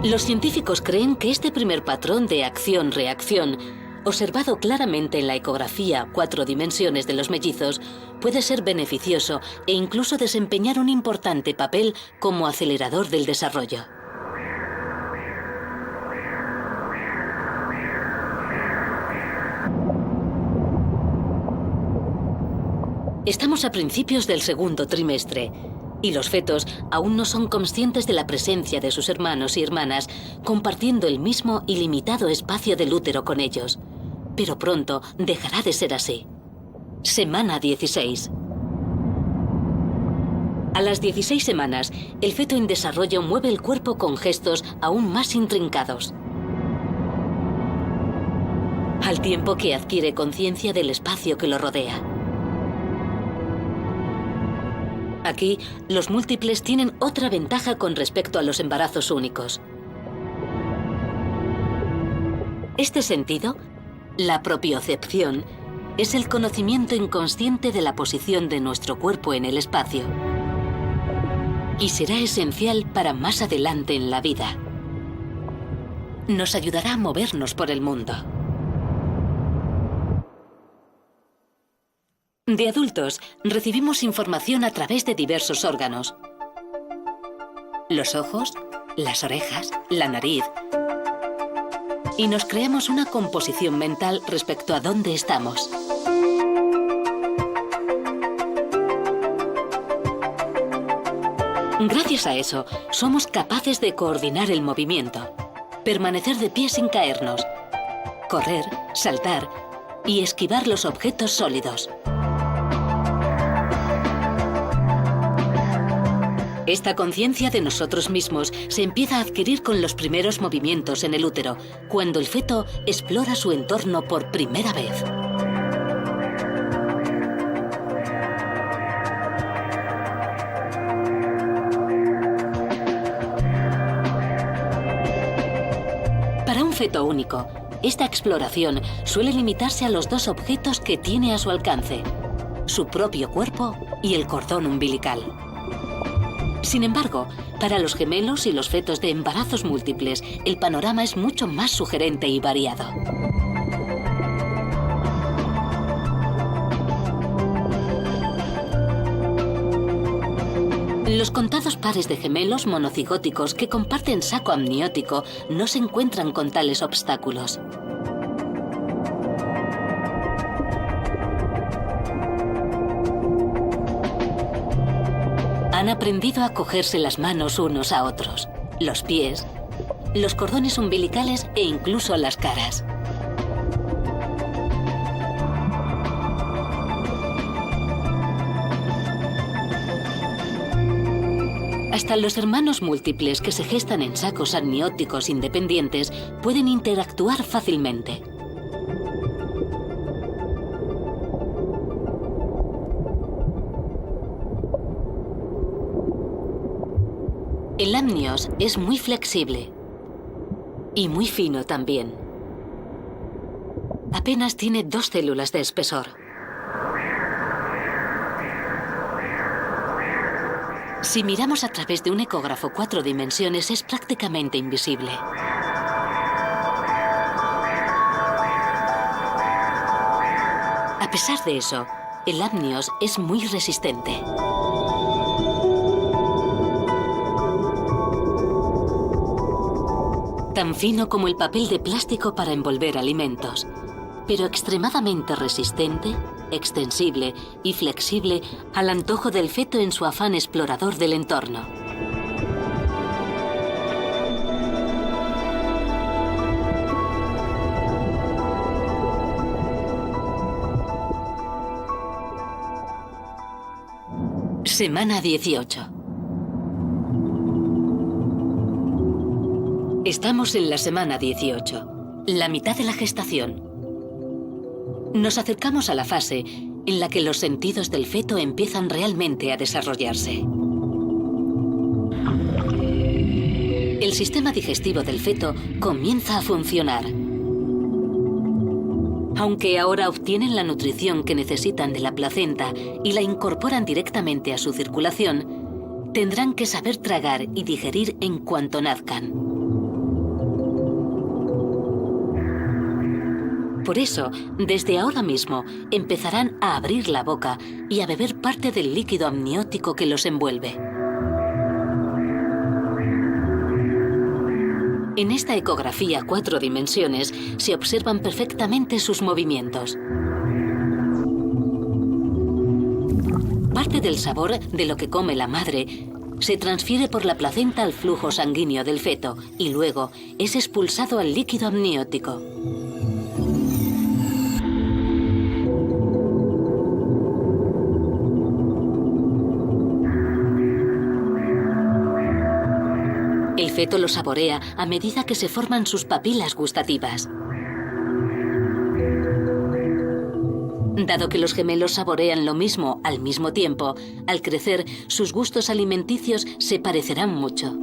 Los científicos creen que este primer patrón de acción-reacción, observado claramente en la ecografía 4 dimensiones de los mellizos, puede ser beneficioso e incluso desempeñar un importante papel como acelerador del desarrollo. Estamos a principios del segundo trimestre y los fetos aún no son conscientes de la presencia de sus hermanos y hermanas, compartiendo el mismo y limitado espacio del útero con ellos. Pero pronto dejará de ser así. Semana 16. A las 16 semanas, el feto en desarrollo mueve el cuerpo con gestos aún más intrincados, al tiempo que adquiere conciencia del espacio que lo rodea. Aquí, los múltiples tienen otra ventaja con respecto a los embarazos únicos. Este sentido, la propiocepción, es el conocimiento inconsciente de la posición de nuestro cuerpo en el espacio. Y será esencial para más adelante en la vida. Nos ayudará a movernos por el mundo. De adultos, recibimos información a través de diversos órganos. Los ojos, las orejas, la nariz. Y nos creamos una composición mental respecto a dónde estamos. Gracias a eso, somos capaces de coordinar el movimiento, permanecer de pie sin caernos, correr, saltar y esquivar los objetos sólidos. Esta conciencia de nosotros mismos se empieza a adquirir con los primeros movimientos en el útero, cuando el feto explora su entorno por primera vez. Para un feto único, esta exploración suele limitarse a los dos objetos que tiene a su alcance: su propio cuerpo y el cordón umbilical. Sin embargo, para los gemelos y los fetos de embarazos múltiples, el panorama es mucho más sugerente y variado. Los contados pares de gemelos monocigóticos que comparten saco amniótico no se encuentran con tales obstáculos. Han aprendido a cogerse las manos unos a otros, los pies, los cordones umbilicales e incluso las caras. Hasta los hermanos múltiples que se gestan en sacos amnióticos independientes pueden interactuar fácilmente. El amnios es muy flexible y muy fino también. Apenas tiene 2 células de espesor. Si miramos a través de un ecógrafo 4 dimensiones, es prácticamente invisible. A pesar de eso, el amnios es muy resistente. Tan fino como el papel de plástico para envolver alimentos, pero extremadamente resistente, extensible y flexible al antojo del feto en su afán explorador del entorno. Semana 18. Estamos en la semana 18, la mitad de la gestación. Nos acercamos a la fase en la que los sentidos del feto empiezan realmente a desarrollarse. El sistema digestivo del feto comienza a funcionar. Aunque ahora obtienen la nutrición que necesitan de la placenta y la incorporan directamente a su circulación, tendrán que saber tragar y digerir en cuanto nazcan. Por eso, desde ahora mismo, empezarán a abrir la boca y a beber parte del líquido amniótico que los envuelve. En esta ecografía a 4 dimensiones se observan perfectamente sus movimientos. Parte del sabor de lo que come la madre se transfiere por la placenta al flujo sanguíneo del feto y luego es expulsado al líquido amniótico. El feto lo saborea a medida que se forman sus papilas gustativas. Dado que los gemelos saborean lo mismo al mismo tiempo, al crecer, sus gustos alimenticios se parecerán mucho.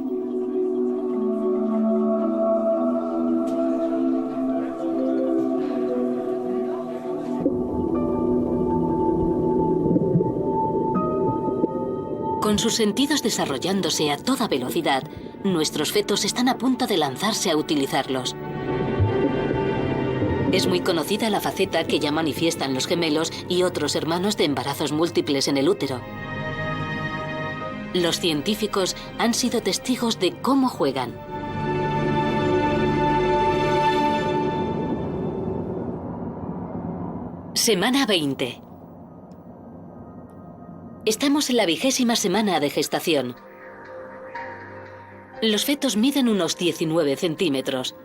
Con sus sentidos desarrollándose a toda velocidad, nuestros fetos están a punto de lanzarse a utilizarlos. Es muy conocida la faceta que ya manifiestan los gemelos y otros hermanos de embarazos múltiples en el útero. Los científicos han sido testigos de cómo juegan. Semana 20. Estamos en la 20ª semana de gestación. Los fetos miden unos 19 centímetros.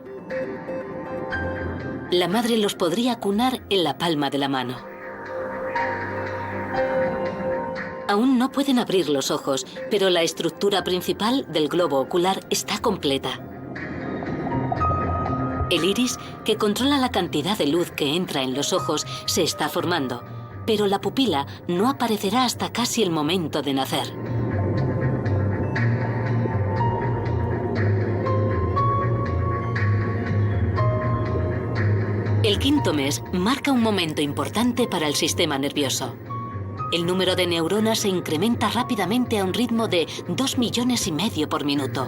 La madre los podría acunar en la palma de la mano. Aún no pueden abrir los ojos, pero la estructura principal del globo ocular está completa. El iris, que controla la cantidad de luz que entra en los ojos, se está formando, pero la pupila no aparecerá hasta casi el momento de nacer. El 5.º mes marca un momento importante para el sistema nervioso. El número de neuronas se incrementa rápidamente a un ritmo de 2,5 millones por minuto,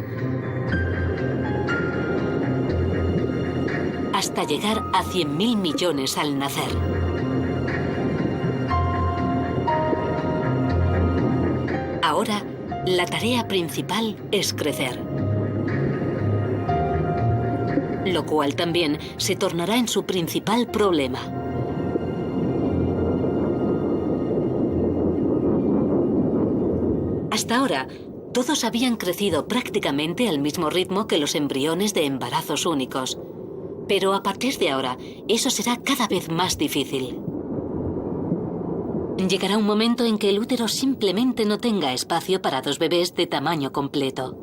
hasta llegar a 100.000 millones al nacer. Ahora, la tarea principal es crecer, lo cual también se tornará en su principal problema. Hasta ahora, todos habían crecido prácticamente al mismo ritmo que los embriones de embarazos únicos. Pero a partir de ahora, eso será cada vez más difícil. Llegará un momento en que el útero simplemente no tenga espacio para 2 bebés de tamaño completo.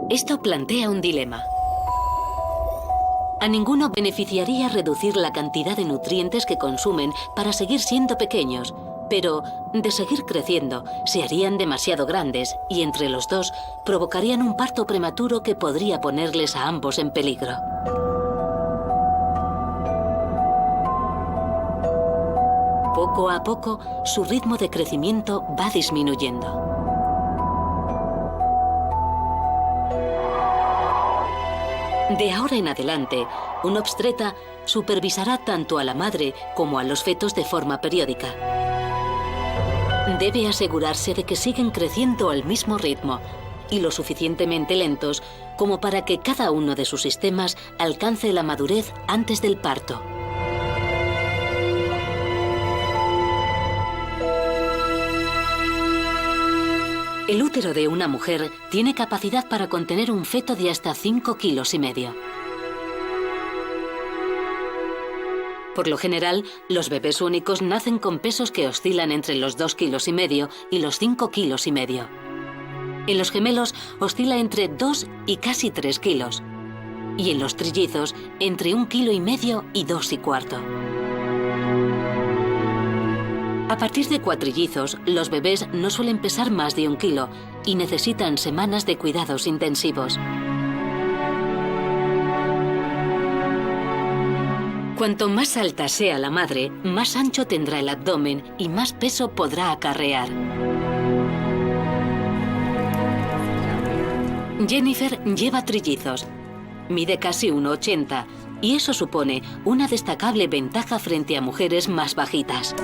Esto plantea un dilema. A ninguno beneficiaría reducir la cantidad de nutrientes que consumen para seguir siendo pequeños, pero de seguir creciendo se harían demasiado grandes y entre los dos provocarían un parto prematuro que podría ponerles a ambos en peligro. Poco a poco, su ritmo de crecimiento va disminuyendo. De ahora en adelante, un obstetra supervisará tanto a la madre como a los fetos de forma periódica. Debe asegurarse de que siguen creciendo al mismo ritmo y lo suficientemente lentos como para que cada uno de sus sistemas alcance la madurez antes del parto. El útero de una mujer tiene capacidad para contener un feto de hasta 5,5 kilos. Por lo general, los bebés únicos nacen con pesos que oscilan entre los 2,5 kilos y los 5,5 kilos. En los gemelos oscila entre 2 y casi 3 kilos. Y en los trillizos, entre 1,5 kilos y 2,25 kilos. A partir de cuatrillizos, los bebés no suelen pesar más de 1 kilo y necesitan semanas de cuidados intensivos. Cuanto más alta sea la madre, más ancho tendrá el abdomen y más peso podrá acarrear. Jennifer lleva trillizos. Mide casi 1,80 y eso supone una destacable ventaja frente a mujeres más bajitas.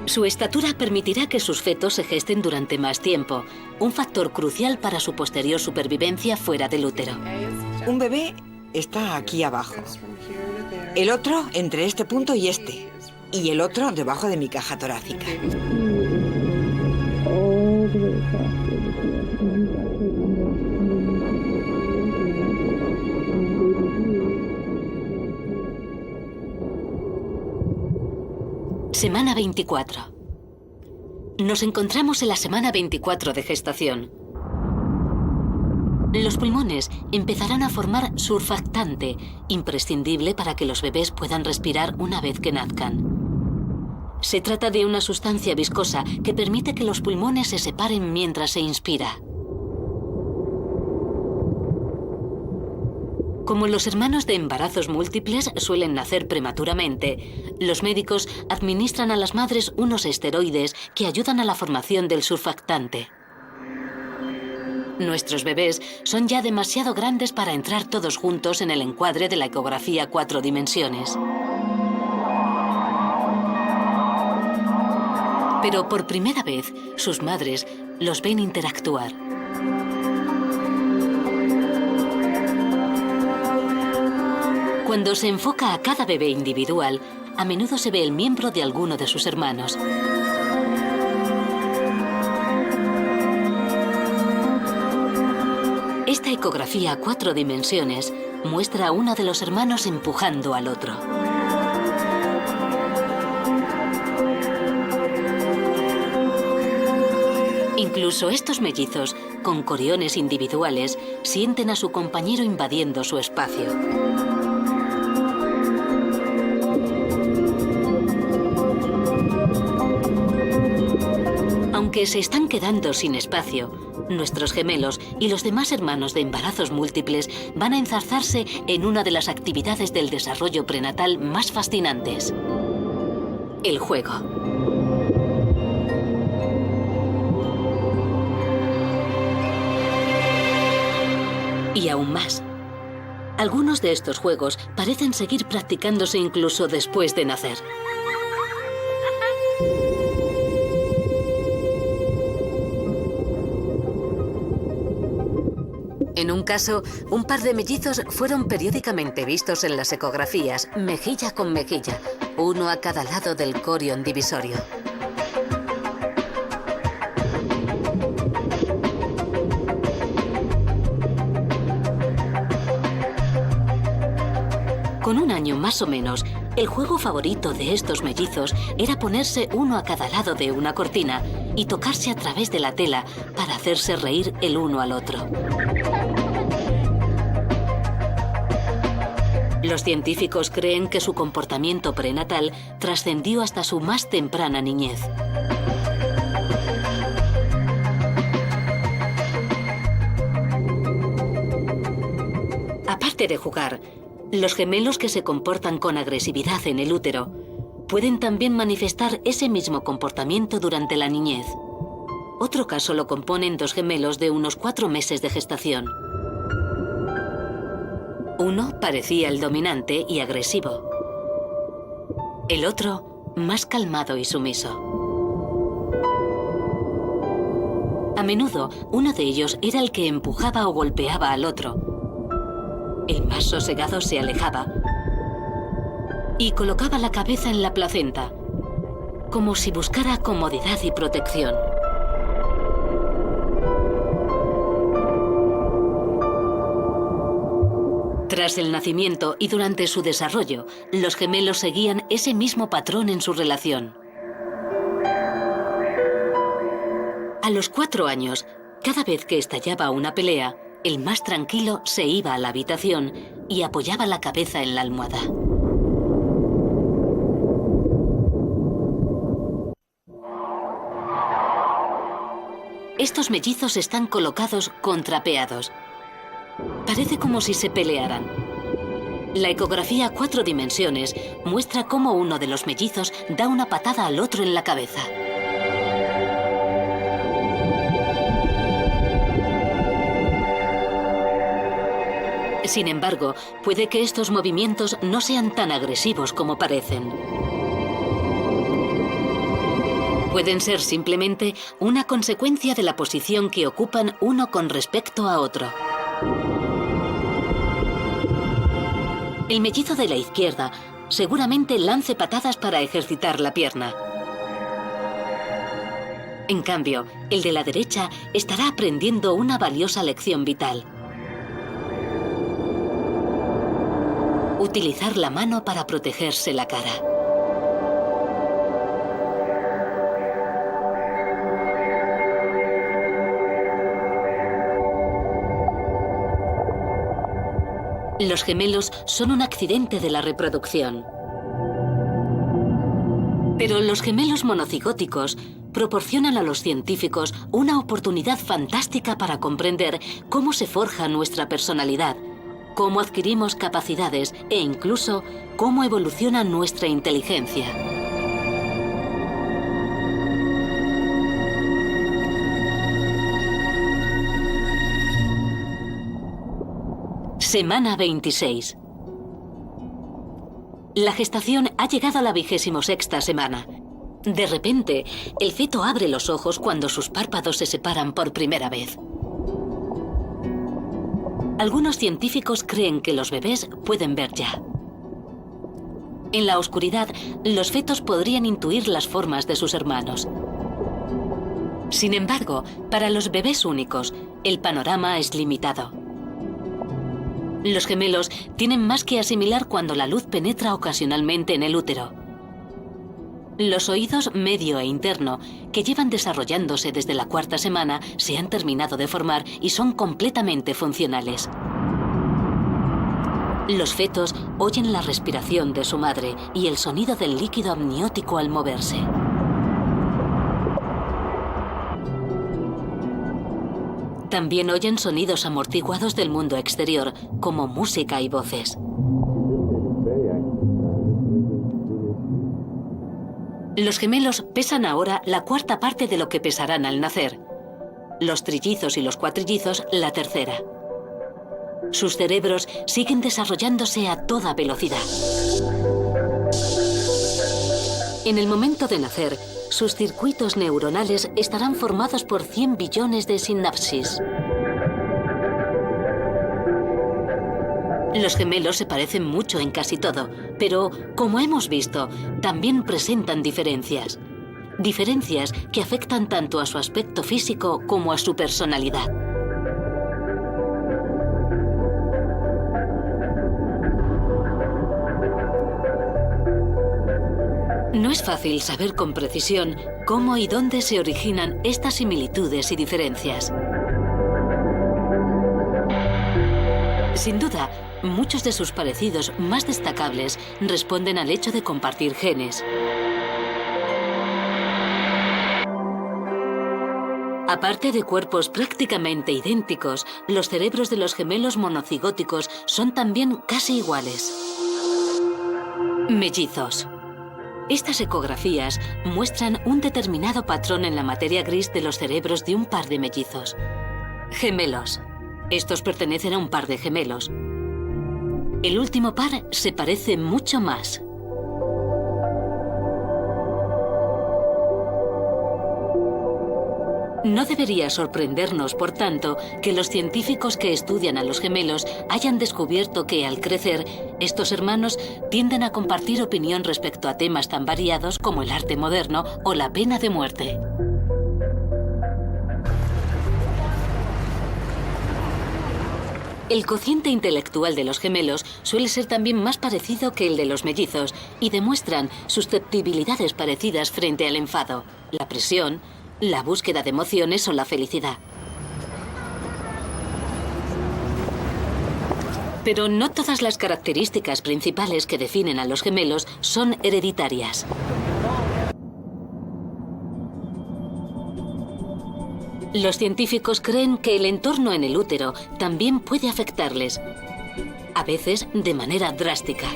Su estatura permitirá que sus fetos se gesten durante más tiempo, un factor crucial para su posterior supervivencia fuera del útero. Un bebé está aquí abajo. El otro entre este punto y este. Y el otro debajo de mi caja torácica. Semana 24. Nos encontramos en la semana 24 de gestación. Los pulmones empezarán a formar surfactante, imprescindible para que los bebés puedan respirar una vez que nazcan. Se trata de una sustancia viscosa que permite que los pulmones se separen mientras se inspira. Como los hermanos de embarazos múltiples suelen nacer prematuramente, los médicos administran a las madres unos esteroides que ayudan a la formación del surfactante. Nuestros bebés son ya demasiado grandes para entrar todos juntos en el encuadre de la ecografía 4 dimensiones. Pero por primera vez, sus madres los ven interactuar. Cuando se enfoca a cada bebé individual, a menudo se ve el miembro de alguno de sus hermanos. Esta ecografía a 4 dimensiones muestra a uno de los hermanos empujando al otro. Incluso estos mellizos, con coriones individuales, sienten a su compañero invadiendo su espacio. Aunque se están quedando sin espacio, nuestros gemelos y los demás hermanos de embarazos múltiples van a enzarzarse en una de las actividades del desarrollo prenatal más fascinantes: el juego. Y aún más. Algunos de estos juegos parecen seguir practicándose incluso después de nacer. En un caso, un par de mellizos fueron periódicamente vistos en las ecografías, mejilla con mejilla, uno a cada lado del corión divisorio. Con un año más o menos, el juego favorito de estos mellizos era ponerse uno a cada lado de una cortina y tocarse a través de la tela para hacerse reír el uno al otro. Los científicos creen que su comportamiento prenatal trascendió hasta su más temprana niñez. Aparte de jugar, los gemelos que se comportan con agresividad en el útero pueden también manifestar ese mismo comportamiento durante la niñez. Otro caso lo componen dos gemelos de unos 4 meses de gestación. Uno parecía el dominante y agresivo. El otro, más calmado y sumiso. A menudo, uno de ellos era el que empujaba o golpeaba al otro. El más sosegado se alejaba y colocaba la cabeza en la placenta, como si buscara comodidad y protección. Tras el nacimiento y durante su desarrollo, los gemelos seguían ese mismo patrón en su relación. A los 4 años, cada vez que estallaba una pelea, el más tranquilo se iba a la habitación y apoyaba la cabeza en la almohada. Estos mellizos están colocados contrapeados. Parece como si se pelearan. La ecografía a 4 dimensiones muestra cómo uno de los mellizos da una patada al otro en la cabeza. Sin embargo, puede que estos movimientos no sean tan agresivos como parecen. Pueden ser simplemente una consecuencia de la posición que ocupan uno con respecto a otro. El mellizo de la izquierda seguramente lance patadas para ejercitar la pierna. En cambio, el de la derecha estará aprendiendo una valiosa lección vital. Utilizar la mano para protegerse la cara. Los gemelos son un accidente de la reproducción. Pero los gemelos monocigóticos proporcionan a los científicos una oportunidad fantástica para comprender cómo se forja nuestra personalidad, cómo adquirimos capacidades e incluso cómo evoluciona nuestra inteligencia. Semana 26. La gestación ha llegado a la 26ª semana. De repente, el feto abre los ojos cuando sus párpados se separan por primera vez. Algunos científicos creen que los bebés pueden ver ya. En la oscuridad, los fetos podrían intuir las formas de sus hermanos. Sin embargo, para los bebés únicos, el panorama es limitado. Los gemelos tienen más que asimilar cuando la luz penetra ocasionalmente en el útero. Los oídos medio e interno, que llevan desarrollándose desde la 4ª semana, se han terminado de formar y son completamente funcionales. Los fetos oyen la respiración de su madre y el sonido del líquido amniótico al moverse. También oyen sonidos amortiguados del mundo exterior, como música y voces. Los gemelos pesan ahora la 4ª parte de lo que pesarán al nacer. Los trillizos y los cuatrillizos la 3ª. Sus cerebros siguen desarrollándose a toda velocidad. En el momento de nacer, sus circuitos neuronales estarán formados por 100 billones de sinapsis. Los gemelos se parecen mucho en casi todo, pero, como hemos visto, también presentan diferencias. Diferencias que afectan tanto a su aspecto físico como a su personalidad. No es fácil saber con precisión cómo y dónde se originan estas similitudes y diferencias. Sin duda, muchos de sus parecidos más destacables responden al hecho de compartir genes. Aparte de cuerpos prácticamente idénticos, los cerebros de los gemelos monocigóticos son también casi iguales. Mellizos. Estas ecografías muestran un determinado patrón en la materia gris de los cerebros de un par de mellizos. Gemelos. Estos pertenecen a un par de gemelos. El último par se parece mucho más. No debería sorprendernos, por tanto, que los científicos que estudian a los gemelos hayan descubierto que, al crecer, estos hermanos tienden a compartir opinión respecto a temas tan variados como el arte moderno o la pena de muerte. El cociente intelectual de los gemelos suele ser también más parecido que el de los mellizos y demuestran susceptibilidades parecidas frente al enfado, la presión, la búsqueda de emociones o la felicidad. Pero no todas las características principales que definen a los gemelos son hereditarias. Los científicos creen que el entorno en el útero también puede afectarles, a veces de manera drástica.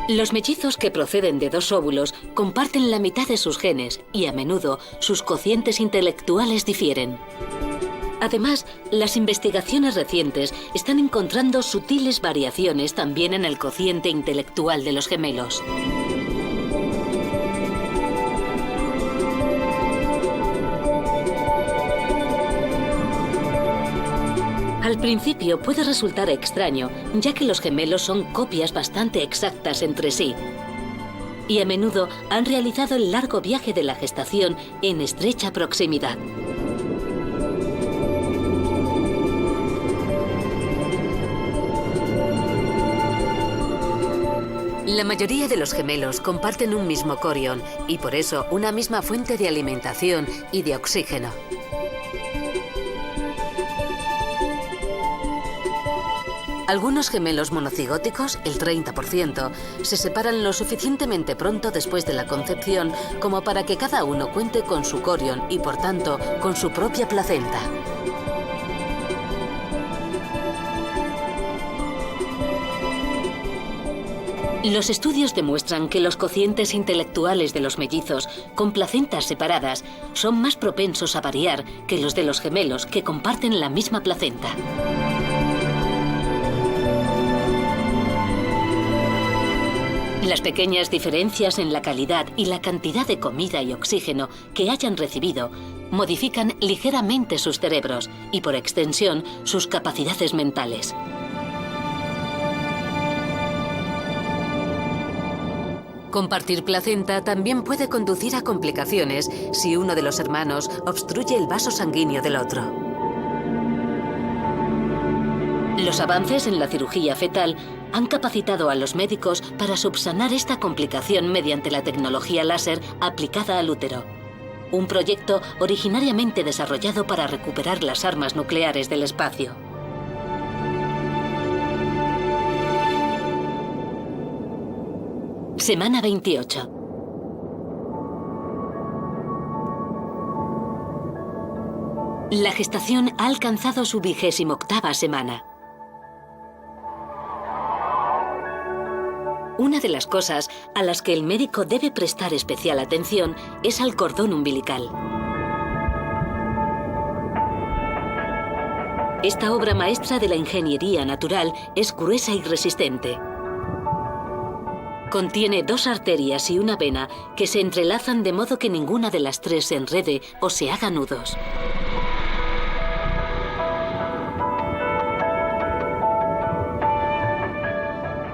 Los mellizos que proceden de dos óvulos comparten la mitad de sus genes y a menudo sus cocientes intelectuales difieren. Además, las investigaciones recientes están encontrando sutiles variaciones también en el cociente intelectual de los gemelos. Al principio puede resultar extraño, ya que los gemelos son copias bastante exactas entre sí. Y a menudo han realizado el largo viaje de la gestación en estrecha proximidad. La mayoría de los gemelos comparten un mismo corión y por eso una misma fuente de alimentación y de oxígeno. Algunos gemelos monocigóticos, el 30%, se separan lo suficientemente pronto después de la concepción como para que cada uno cuente con su corión y, por tanto, con su propia placenta. Los estudios demuestran que los cocientes intelectuales de los mellizos con placentas separadas son más propensos a variar que los de los gemelos que comparten la misma placenta. Las pequeñas diferencias en la calidad y la cantidad de comida y oxígeno que hayan recibido modifican ligeramente sus cerebros y, por extensión, sus capacidades mentales. Compartir placenta también puede conducir a complicaciones si uno de los hermanos obstruye el vaso sanguíneo del otro. Los avances en la cirugía fetal han capacitado a los médicos para subsanar esta complicación mediante la tecnología láser aplicada al útero. Un proyecto originariamente desarrollado para recuperar las armas nucleares del espacio. Semana 28. La gestación ha alcanzado su 28ª semana. Una de las cosas a las que el médico debe prestar especial atención es al cordón umbilical. Esta obra maestra de la ingeniería natural es gruesa y resistente. Contiene 2 arterias y una vena que se entrelazan de modo que ninguna de las 3 se enrede o se haga nudos.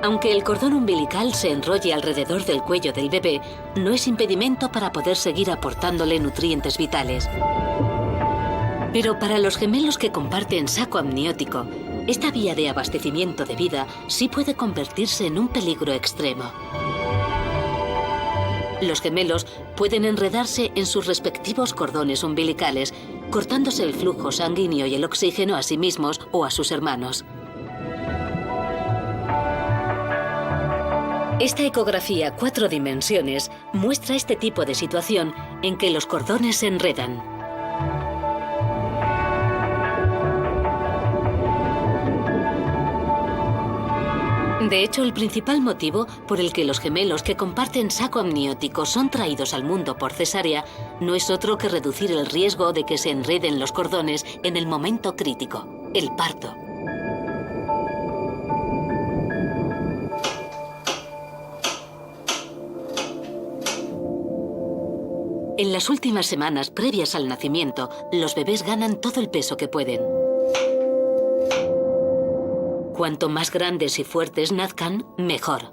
Aunque el cordón umbilical se enrolle alrededor del cuello del bebé, no es impedimento para poder seguir aportándole nutrientes vitales. Pero para los gemelos que comparten saco amniótico, esta vía de abastecimiento de vida sí puede convertirse en un peligro extremo. Los gemelos pueden enredarse en sus respectivos cordones umbilicales, cortándose el flujo sanguíneo y el oxígeno a sí mismos o a sus hermanos. Esta ecografía 4 dimensiones muestra este tipo de situación en que los cordones se enredan. De hecho, el principal motivo por el que los gemelos que comparten saco amniótico son traídos al mundo por cesárea no es otro que reducir el riesgo de que se enreden los cordones en el momento crítico, el parto. En las últimas semanas previas al nacimiento, los bebés ganan todo el peso que pueden. Cuanto más grandes y fuertes nazcan, mejor.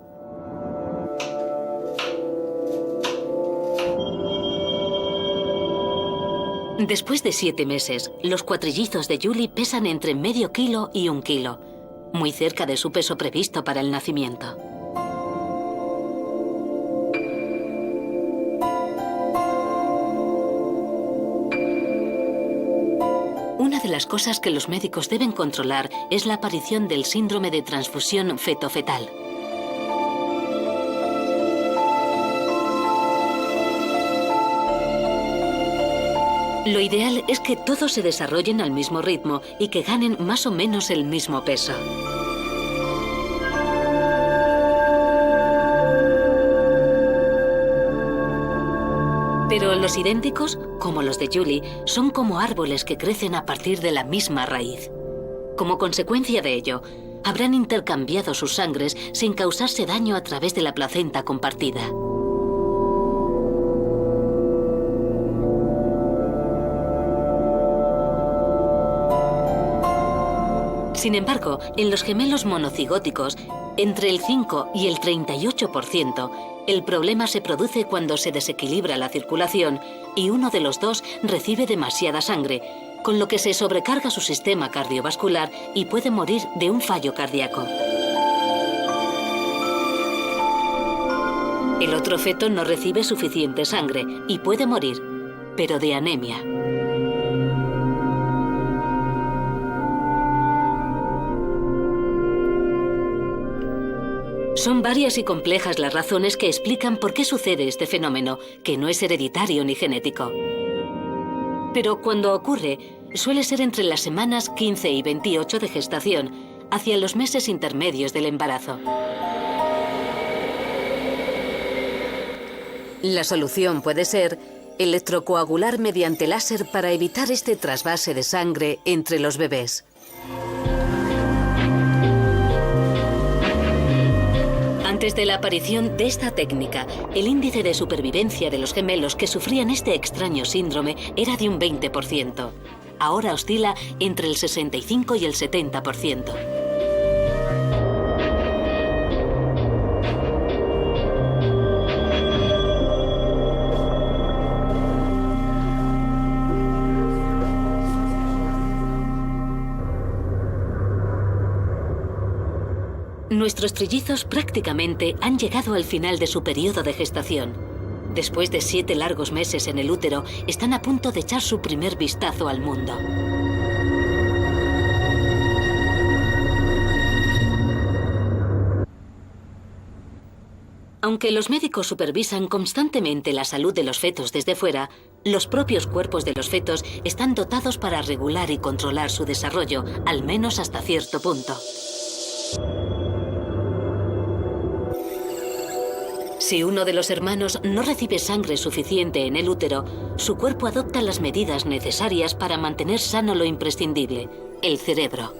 Después de 7 meses, los cuatrillizos de Julie pesan entre medio kilo y 1 kilo, muy cerca de su peso previsto para el nacimiento. Una de las cosas que los médicos deben controlar es la aparición del síndrome de transfusión feto-fetal. Lo ideal es que todos se desarrollen al mismo ritmo y que ganen más o menos el mismo peso. Pero los idénticos, como los de Julie, son como árboles que crecen a partir de la misma raíz. Como consecuencia de ello, habrán intercambiado sus sangres sin causarse daño a través de la placenta compartida. Sin embargo, en los gemelos monocigóticos, entre el 5 y el 38%, el problema se produce cuando se desequilibra la circulación y uno de los dos recibe demasiada sangre, con lo que se sobrecarga su sistema cardiovascular y puede morir de un fallo cardíaco. El otro feto no recibe suficiente sangre y puede morir, pero de anemia. Son varias y complejas las razones que explican por qué sucede este fenómeno, que no es hereditario ni genético. Pero cuando ocurre, suele ser entre las semanas 15 y 28 de gestación, hacia los meses intermedios del embarazo. La solución puede ser electrocoagular mediante láser para evitar este trasvase de sangre entre los bebés. Antes de la aparición de esta técnica, el índice de supervivencia de los gemelos que sufrían este extraño síndrome era de un 20%. Ahora oscila entre el 65 y el 70%. Nuestros trillizos prácticamente han llegado al final de su periodo de gestación. Después de 7 largos meses en el útero, están a punto de echar su primer vistazo al mundo. Aunque los médicos supervisan constantemente la salud de los fetos desde fuera, los propios cuerpos de los fetos están dotados para regular y controlar su desarrollo, al menos hasta cierto punto. Si uno de los hermanos no recibe sangre suficiente en el útero, su cuerpo adopta las medidas necesarias para mantener sano lo imprescindible, el cerebro.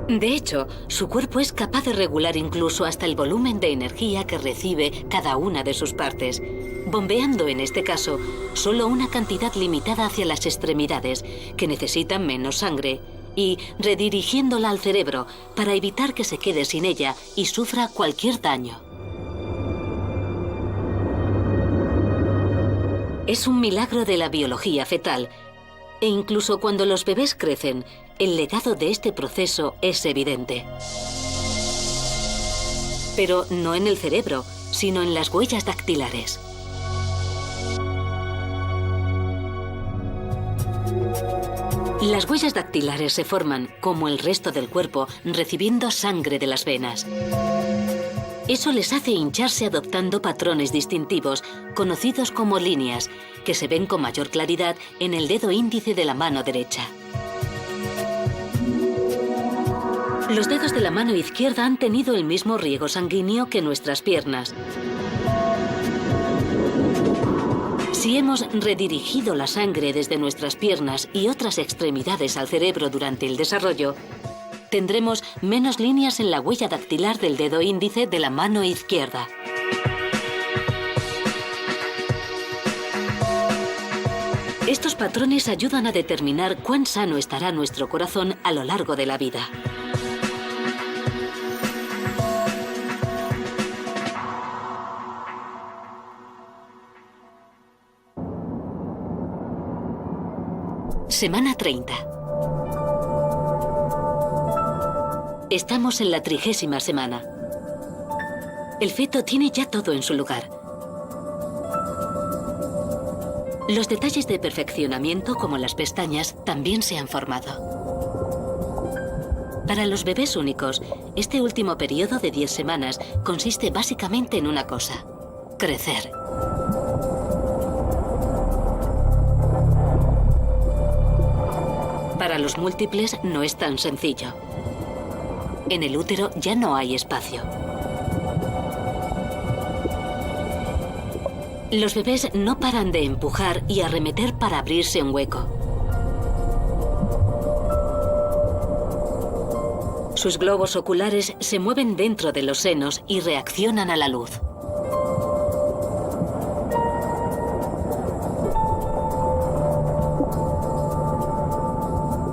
De hecho, su cuerpo es capaz de regular incluso hasta el volumen de energía que recibe cada una de sus partes, bombeando en este caso solo una cantidad limitada hacia las extremidades, que necesitan menos sangre, y redirigiéndola al cerebro para evitar que se quede sin ella y sufra cualquier daño. Es un milagro de la biología fetal, e incluso cuando los bebés crecen, el legado de este proceso es evidente. Pero no en el cerebro, sino en las huellas dactilares. Las huellas dactilares se forman, como el resto del cuerpo, recibiendo sangre de las venas. Eso les hace hincharse adoptando patrones distintivos, conocidos como líneas, que se ven con mayor claridad en el dedo índice de la mano derecha. Los dedos de la mano izquierda han tenido el mismo riego sanguíneo que nuestras piernas. Si hemos redirigido la sangre desde nuestras piernas y otras extremidades al cerebro durante el desarrollo, tendremos menos líneas en la huella dactilar del dedo índice de la mano izquierda. Estos patrones ayudan a determinar cuán sano estará nuestro corazón a lo largo de la vida. Semana 30. Estamos en la 30ª semana. El feto tiene ya todo en su lugar. Los detalles de perfeccionamiento, como las pestañas, también se han formado. Para los bebés únicos, este último periodo de 10 semanas consiste básicamente en una cosa: crecer. Para los múltiples no es tan sencillo. En el útero ya no hay espacio. Los bebés no paran de empujar y arremeter para abrirse un hueco. Sus globos oculares se mueven dentro de los senos y reaccionan a la luz.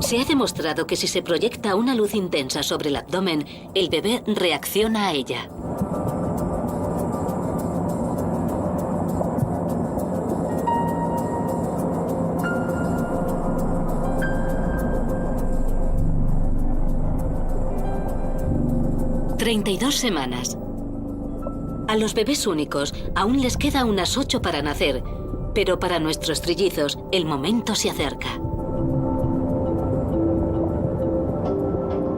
Se ha demostrado que si se proyecta una luz intensa sobre el abdomen, el bebé reacciona a ella. ...32 semanas. A los bebés únicos aún les queda unas 8 para nacer, pero para nuestros trillizos el momento se acerca.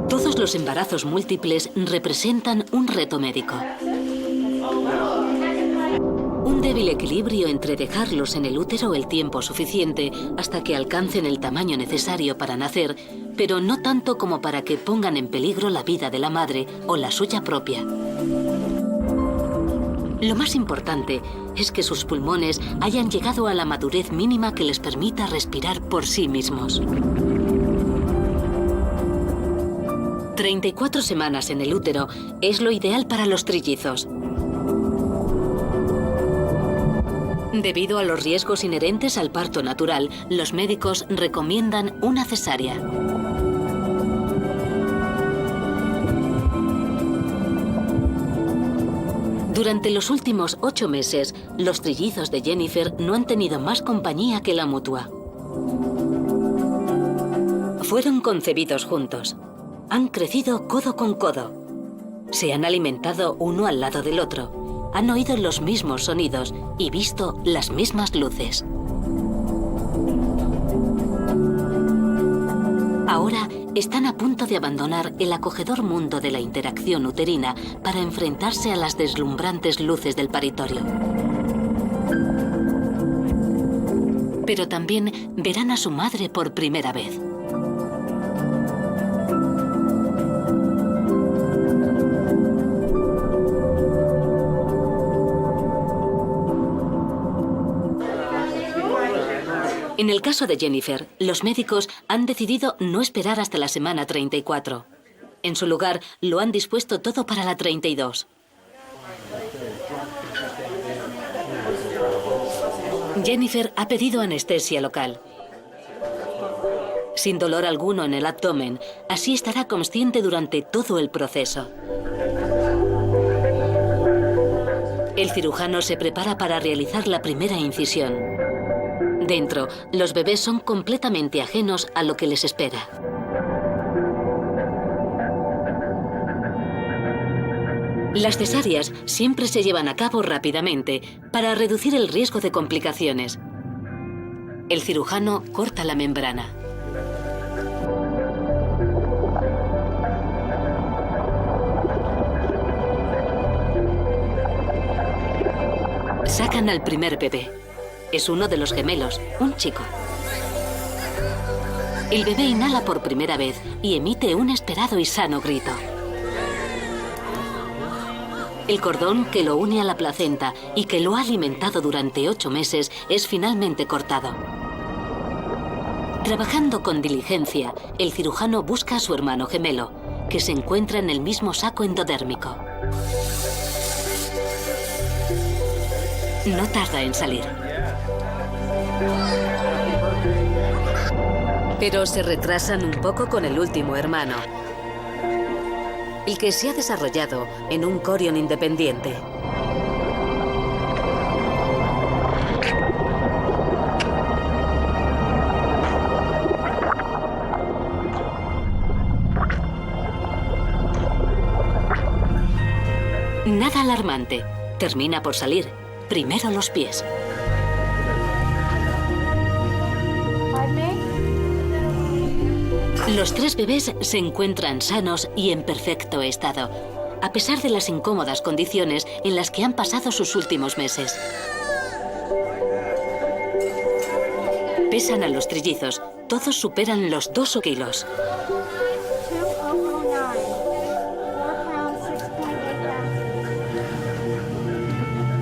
Todos los embarazos múltiples representan un reto médico. Un débil equilibrio entre dejarlos en el útero el tiempo suficiente hasta que alcancen el tamaño necesario para nacer, pero no tanto como para que pongan en peligro la vida de la madre o la suya propia. Lo más importante es que sus pulmones hayan llegado a la madurez mínima que les permita respirar por sí mismos. 34 semanas en el útero es lo ideal para los trillizos. Debido a los riesgos inherentes al parto natural, los médicos recomiendan una cesárea. Durante los últimos 8 meses, los trillizos de Jennifer no han tenido más compañía que la mutua. Fueron concebidos juntos. Han crecido codo con codo. Se han alimentado uno al lado del otro. Han oído los mismos sonidos y visto las mismas luces. Ahora están a punto de abandonar el acogedor mundo de la interacción uterina para enfrentarse a las deslumbrantes luces del paritorio. Pero también verán a su madre por primera vez. En el caso de Jennifer, los médicos han decidido no esperar hasta la semana 34. En su lugar, lo han dispuesto todo para la 32. Jennifer ha pedido anestesia local. Sin dolor alguno en el abdomen, así estará consciente durante todo el proceso. El cirujano se prepara para realizar la primera incisión. Dentro, los bebés son completamente ajenos a lo que les espera. Las cesáreas siempre se llevan a cabo rápidamente para reducir el riesgo de complicaciones. El cirujano corta la membrana. Sacan al primer bebé. Es uno de los gemelos, un chico. El bebé inhala por primera vez y emite un esperado y sano grito. El cordón que lo une a la placenta y que lo ha alimentado durante 8 meses es finalmente cortado. Trabajando con diligencia, el cirujano busca a su hermano gemelo, que se encuentra en el mismo saco endodérmico. No tarda en salir. Pero se retrasan un poco con el último hermano, el que se ha desarrollado en un corión independiente. nada alarmante. Termina por salir. Primero los pies. Los 3 bebés se encuentran sanos y en perfecto estado, a pesar de las incómodas condiciones en las que han pasado sus últimos meses. Pesan a los trillizos. Todos superan los 2 kilos.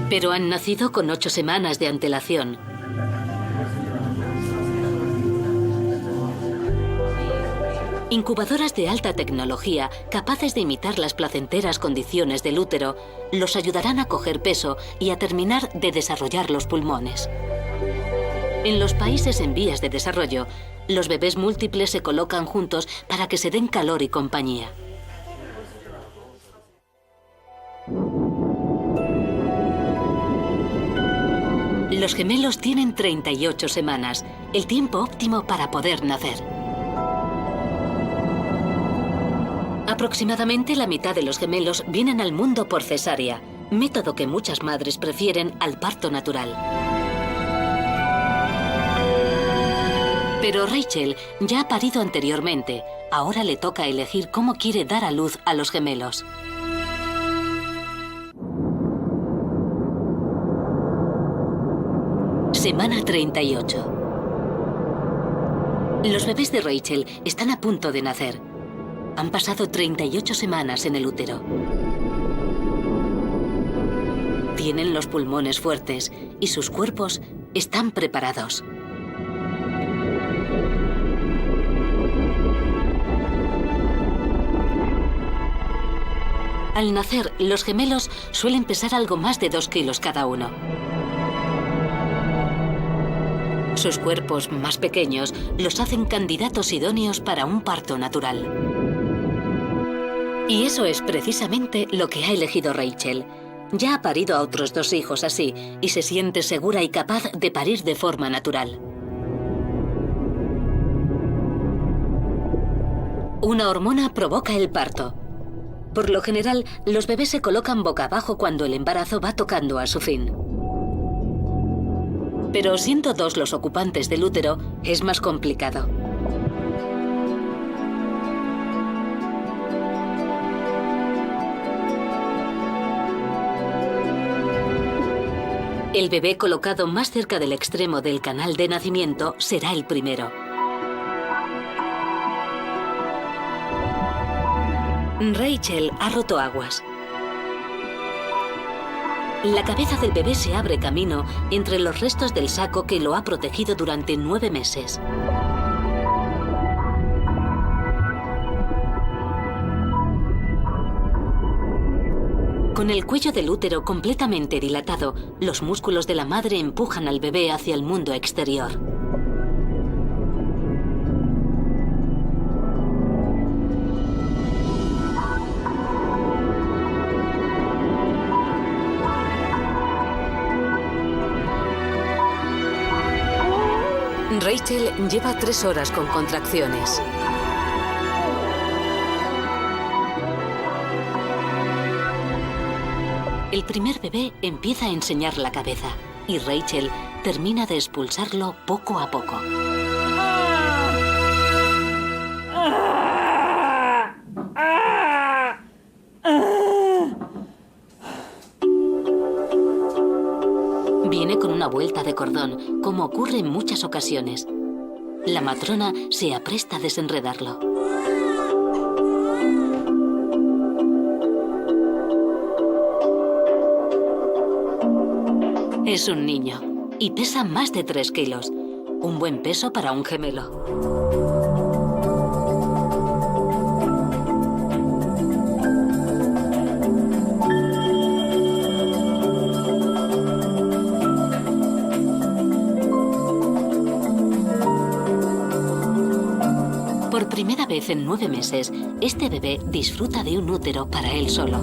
Pero han nacido con 8 semanas de antelación. Incubadoras de alta tecnología, capaces de imitar las placenteras condiciones del útero, los ayudarán a coger peso y a terminar de desarrollar los pulmones. En los países en vías de desarrollo, los bebés múltiples se colocan juntos para que se den calor y compañía. Los gemelos tienen 38 semanas, el tiempo óptimo para poder nacer. Aproximadamente la mitad de los gemelos vienen al mundo por cesárea, método que muchas madres prefieren al parto natural. Pero Rachel ya ha parido anteriormente. Ahora le toca elegir cómo quiere dar a luz a los gemelos. Semana 38. Los bebés de Rachel están a punto de nacer. Han pasado 38 semanas en el útero. Tienen los pulmones fuertes y sus cuerpos están preparados. Al nacer, los gemelos suelen pesar algo más de 2 kilos cada uno. Sus cuerpos más pequeños los hacen candidatos idóneos para un parto natural. Y eso es precisamente lo que ha elegido Rachel. Ya ha parido a otros 2 hijos así y se siente segura y capaz de parir de forma natural. Una hormona provoca el parto. Por lo general, los bebés se colocan boca abajo cuando el embarazo va tocando a su fin. Pero siendo 2 los ocupantes del útero, es más complicado. El bebé colocado más cerca del extremo del canal de nacimiento será el primero. Rachel ha roto aguas. La cabeza del bebé se abre camino entre los restos del saco que lo ha protegido durante 9 meses. Con el cuello del útero completamente dilatado, los músculos de la madre empujan al bebé hacia el mundo exterior. Rachel lleva 3 horas con contracciones. El primer bebé empieza a enseñar la cabeza y Rachel termina de expulsarlo poco a poco. Viene con una vuelta de cordón, como ocurre en muchas ocasiones. La matrona se apresta a desenredarlo. Es un niño y pesa más de 3 kilos. Un buen peso para un gemelo. Por primera vez en 9 meses, este bebé disfruta de un útero para él solo.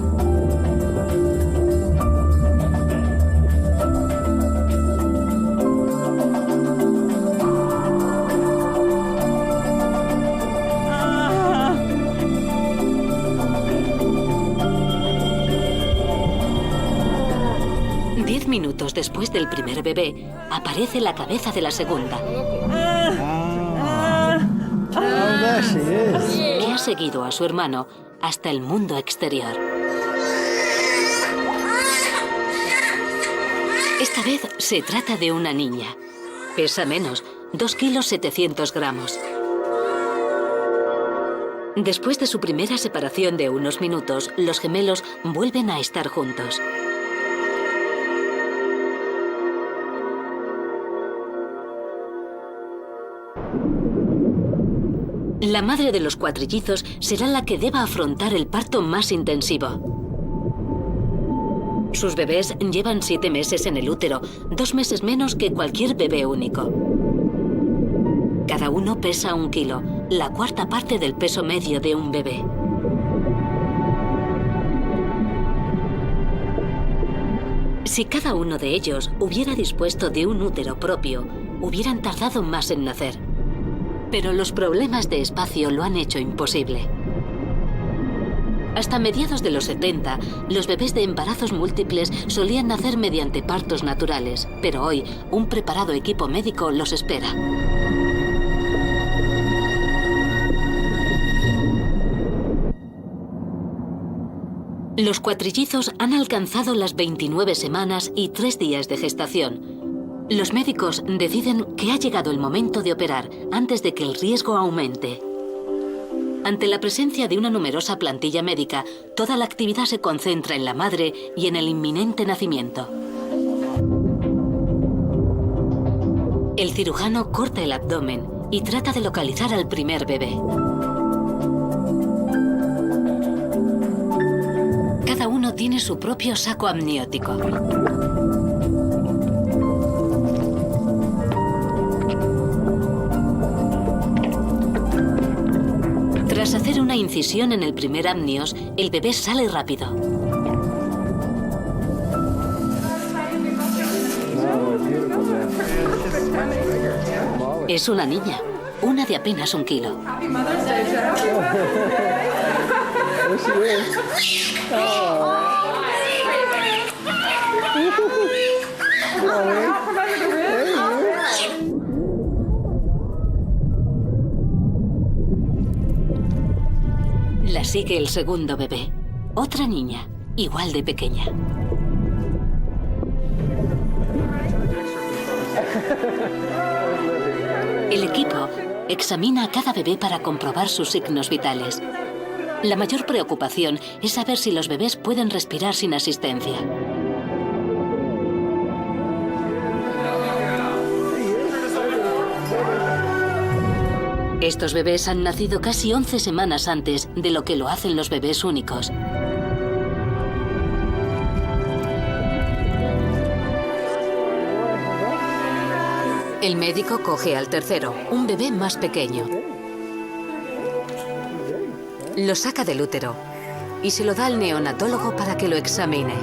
después del primer bebé, aparece la cabeza de la segunda, que ha seguido a su hermano hasta el mundo exterior. Esta vez se trata de una niña. Pesa menos, 2 kilos 700 gramos. Después de su primera separación de unos minutos, los gemelos vuelven a estar juntos. La madre de los cuatrillizos será la que deba afrontar el parto más intensivo. Sus bebés llevan 7 meses en el útero, 2 meses menos que cualquier bebé único. Cada uno pesa 1 kilo, la cuarta parte del peso medio de un bebé. Si cada uno de ellos hubiera dispuesto de un útero propio, hubieran tardado más en nacer. Pero los problemas de espacio lo han hecho imposible. Hasta mediados de los 70, los bebés de embarazos múltiples solían nacer mediante partos naturales, pero hoy un preparado equipo médico los espera. Los cuatrillizos han alcanzado las 29 semanas y 3 días de gestación. Los médicos deciden que ha llegado el momento de operar antes de que el riesgo aumente. Ante la presencia de una numerosa plantilla médica, toda la actividad se concentra en la madre y en el inminente nacimiento. El cirujano corta el abdomen y trata de localizar al primer bebé. Cada uno tiene su propio saco amniótico. Tras hacer una incisión en el primer amnios, el bebé sale rápido. Es una niña, una de apenas 1 kilo. La sigue el segundo bebé, otra niña, igual de pequeña. El equipo examina a cada bebé para comprobar sus signos vitales. La mayor preocupación es saber si los bebés pueden respirar sin asistencia. Estos bebés han nacido casi 11 semanas antes de lo que lo hacen los bebés únicos. El médico coge al tercero, un bebé más pequeño. Lo saca del útero y se lo da al neonatólogo para que lo examine.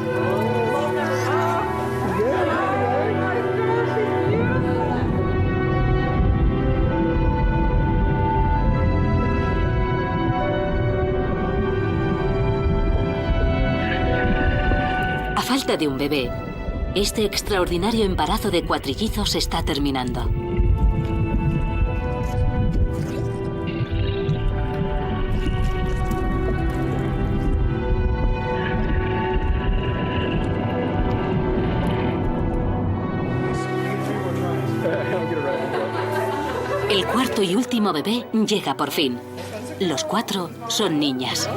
A falta de un bebé, este extraordinario embarazo de cuatrillizos está terminando. El cuarto y último bebé llega por fin. Los 4 son niñas.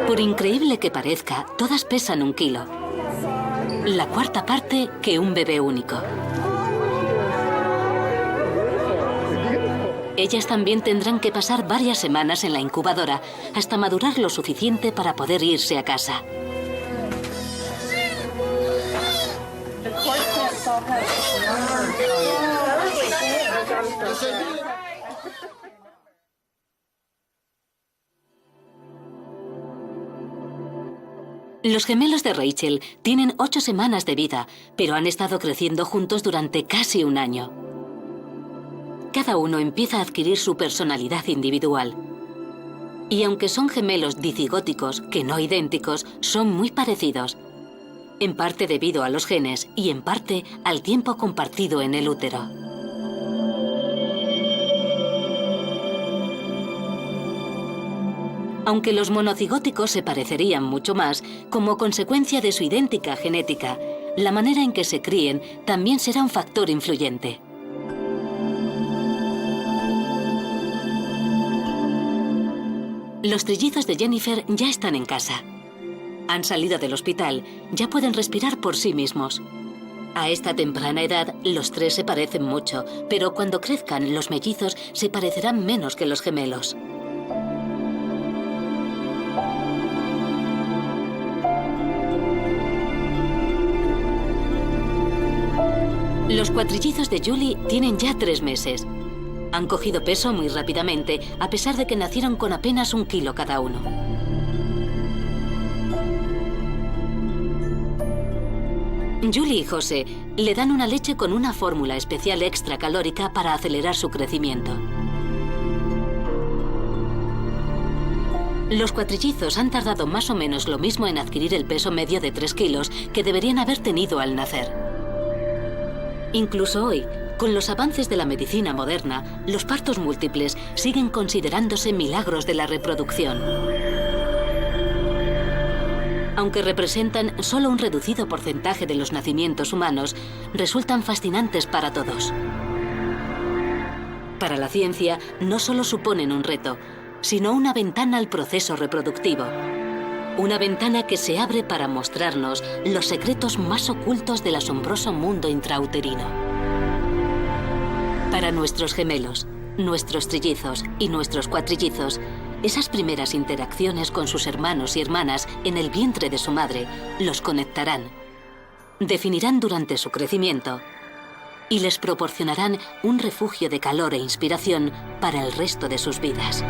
Por increíble que parezca, todas pesan 1 kilo. La cuarta parte que un bebé único. Ellas también tendrán que pasar varias semanas en la incubadora hasta madurar lo suficiente para poder irse a casa. Los gemelos de Rachel tienen 8 semanas de vida, pero han estado creciendo juntos durante casi 1 año. Cada uno empieza a adquirir su personalidad individual. Y aunque son gemelos dicigóticos, que no idénticos, son muy parecidos. En parte debido a los genes y en parte al tiempo compartido en el útero. Aunque los monocigóticos se parecerían mucho más, como consecuencia de su idéntica genética, la manera en que se críen también será un factor influyente. Los trillizos de Jennifer ya están en casa. Han salido del hospital, ya pueden respirar por sí mismos. A esta temprana edad, los tres se parecen mucho, pero cuando crezcan, los mellizos se parecerán menos que los gemelos. Los cuatrillizos de Julie tienen ya 3 meses. Han cogido peso muy rápidamente, a pesar de que nacieron con apenas 1 kilo cada uno. Julie y José le dan una leche con una fórmula especial extra calórica para acelerar su crecimiento. Los cuatrillizos han tardado más o menos lo mismo en adquirir el peso medio de 3 kilos que deberían haber tenido al nacer. Incluso hoy, con los avances de la medicina moderna, los partos múltiples siguen considerándose milagros de la reproducción. Aunque representan solo un reducido porcentaje de los nacimientos humanos, resultan fascinantes para todos. Para la ciencia, no solo suponen un reto, sino una ventana al proceso reproductivo. Una ventana que se abre para mostrarnos los secretos más ocultos del asombroso mundo intrauterino. Para nuestros gemelos, nuestros trillizos y nuestros cuatrillizos, esas primeras interacciones con sus hermanos y hermanas en el vientre de su madre los conectarán, definirán durante su crecimiento y les proporcionarán un refugio de calor e inspiración para el resto de sus vidas.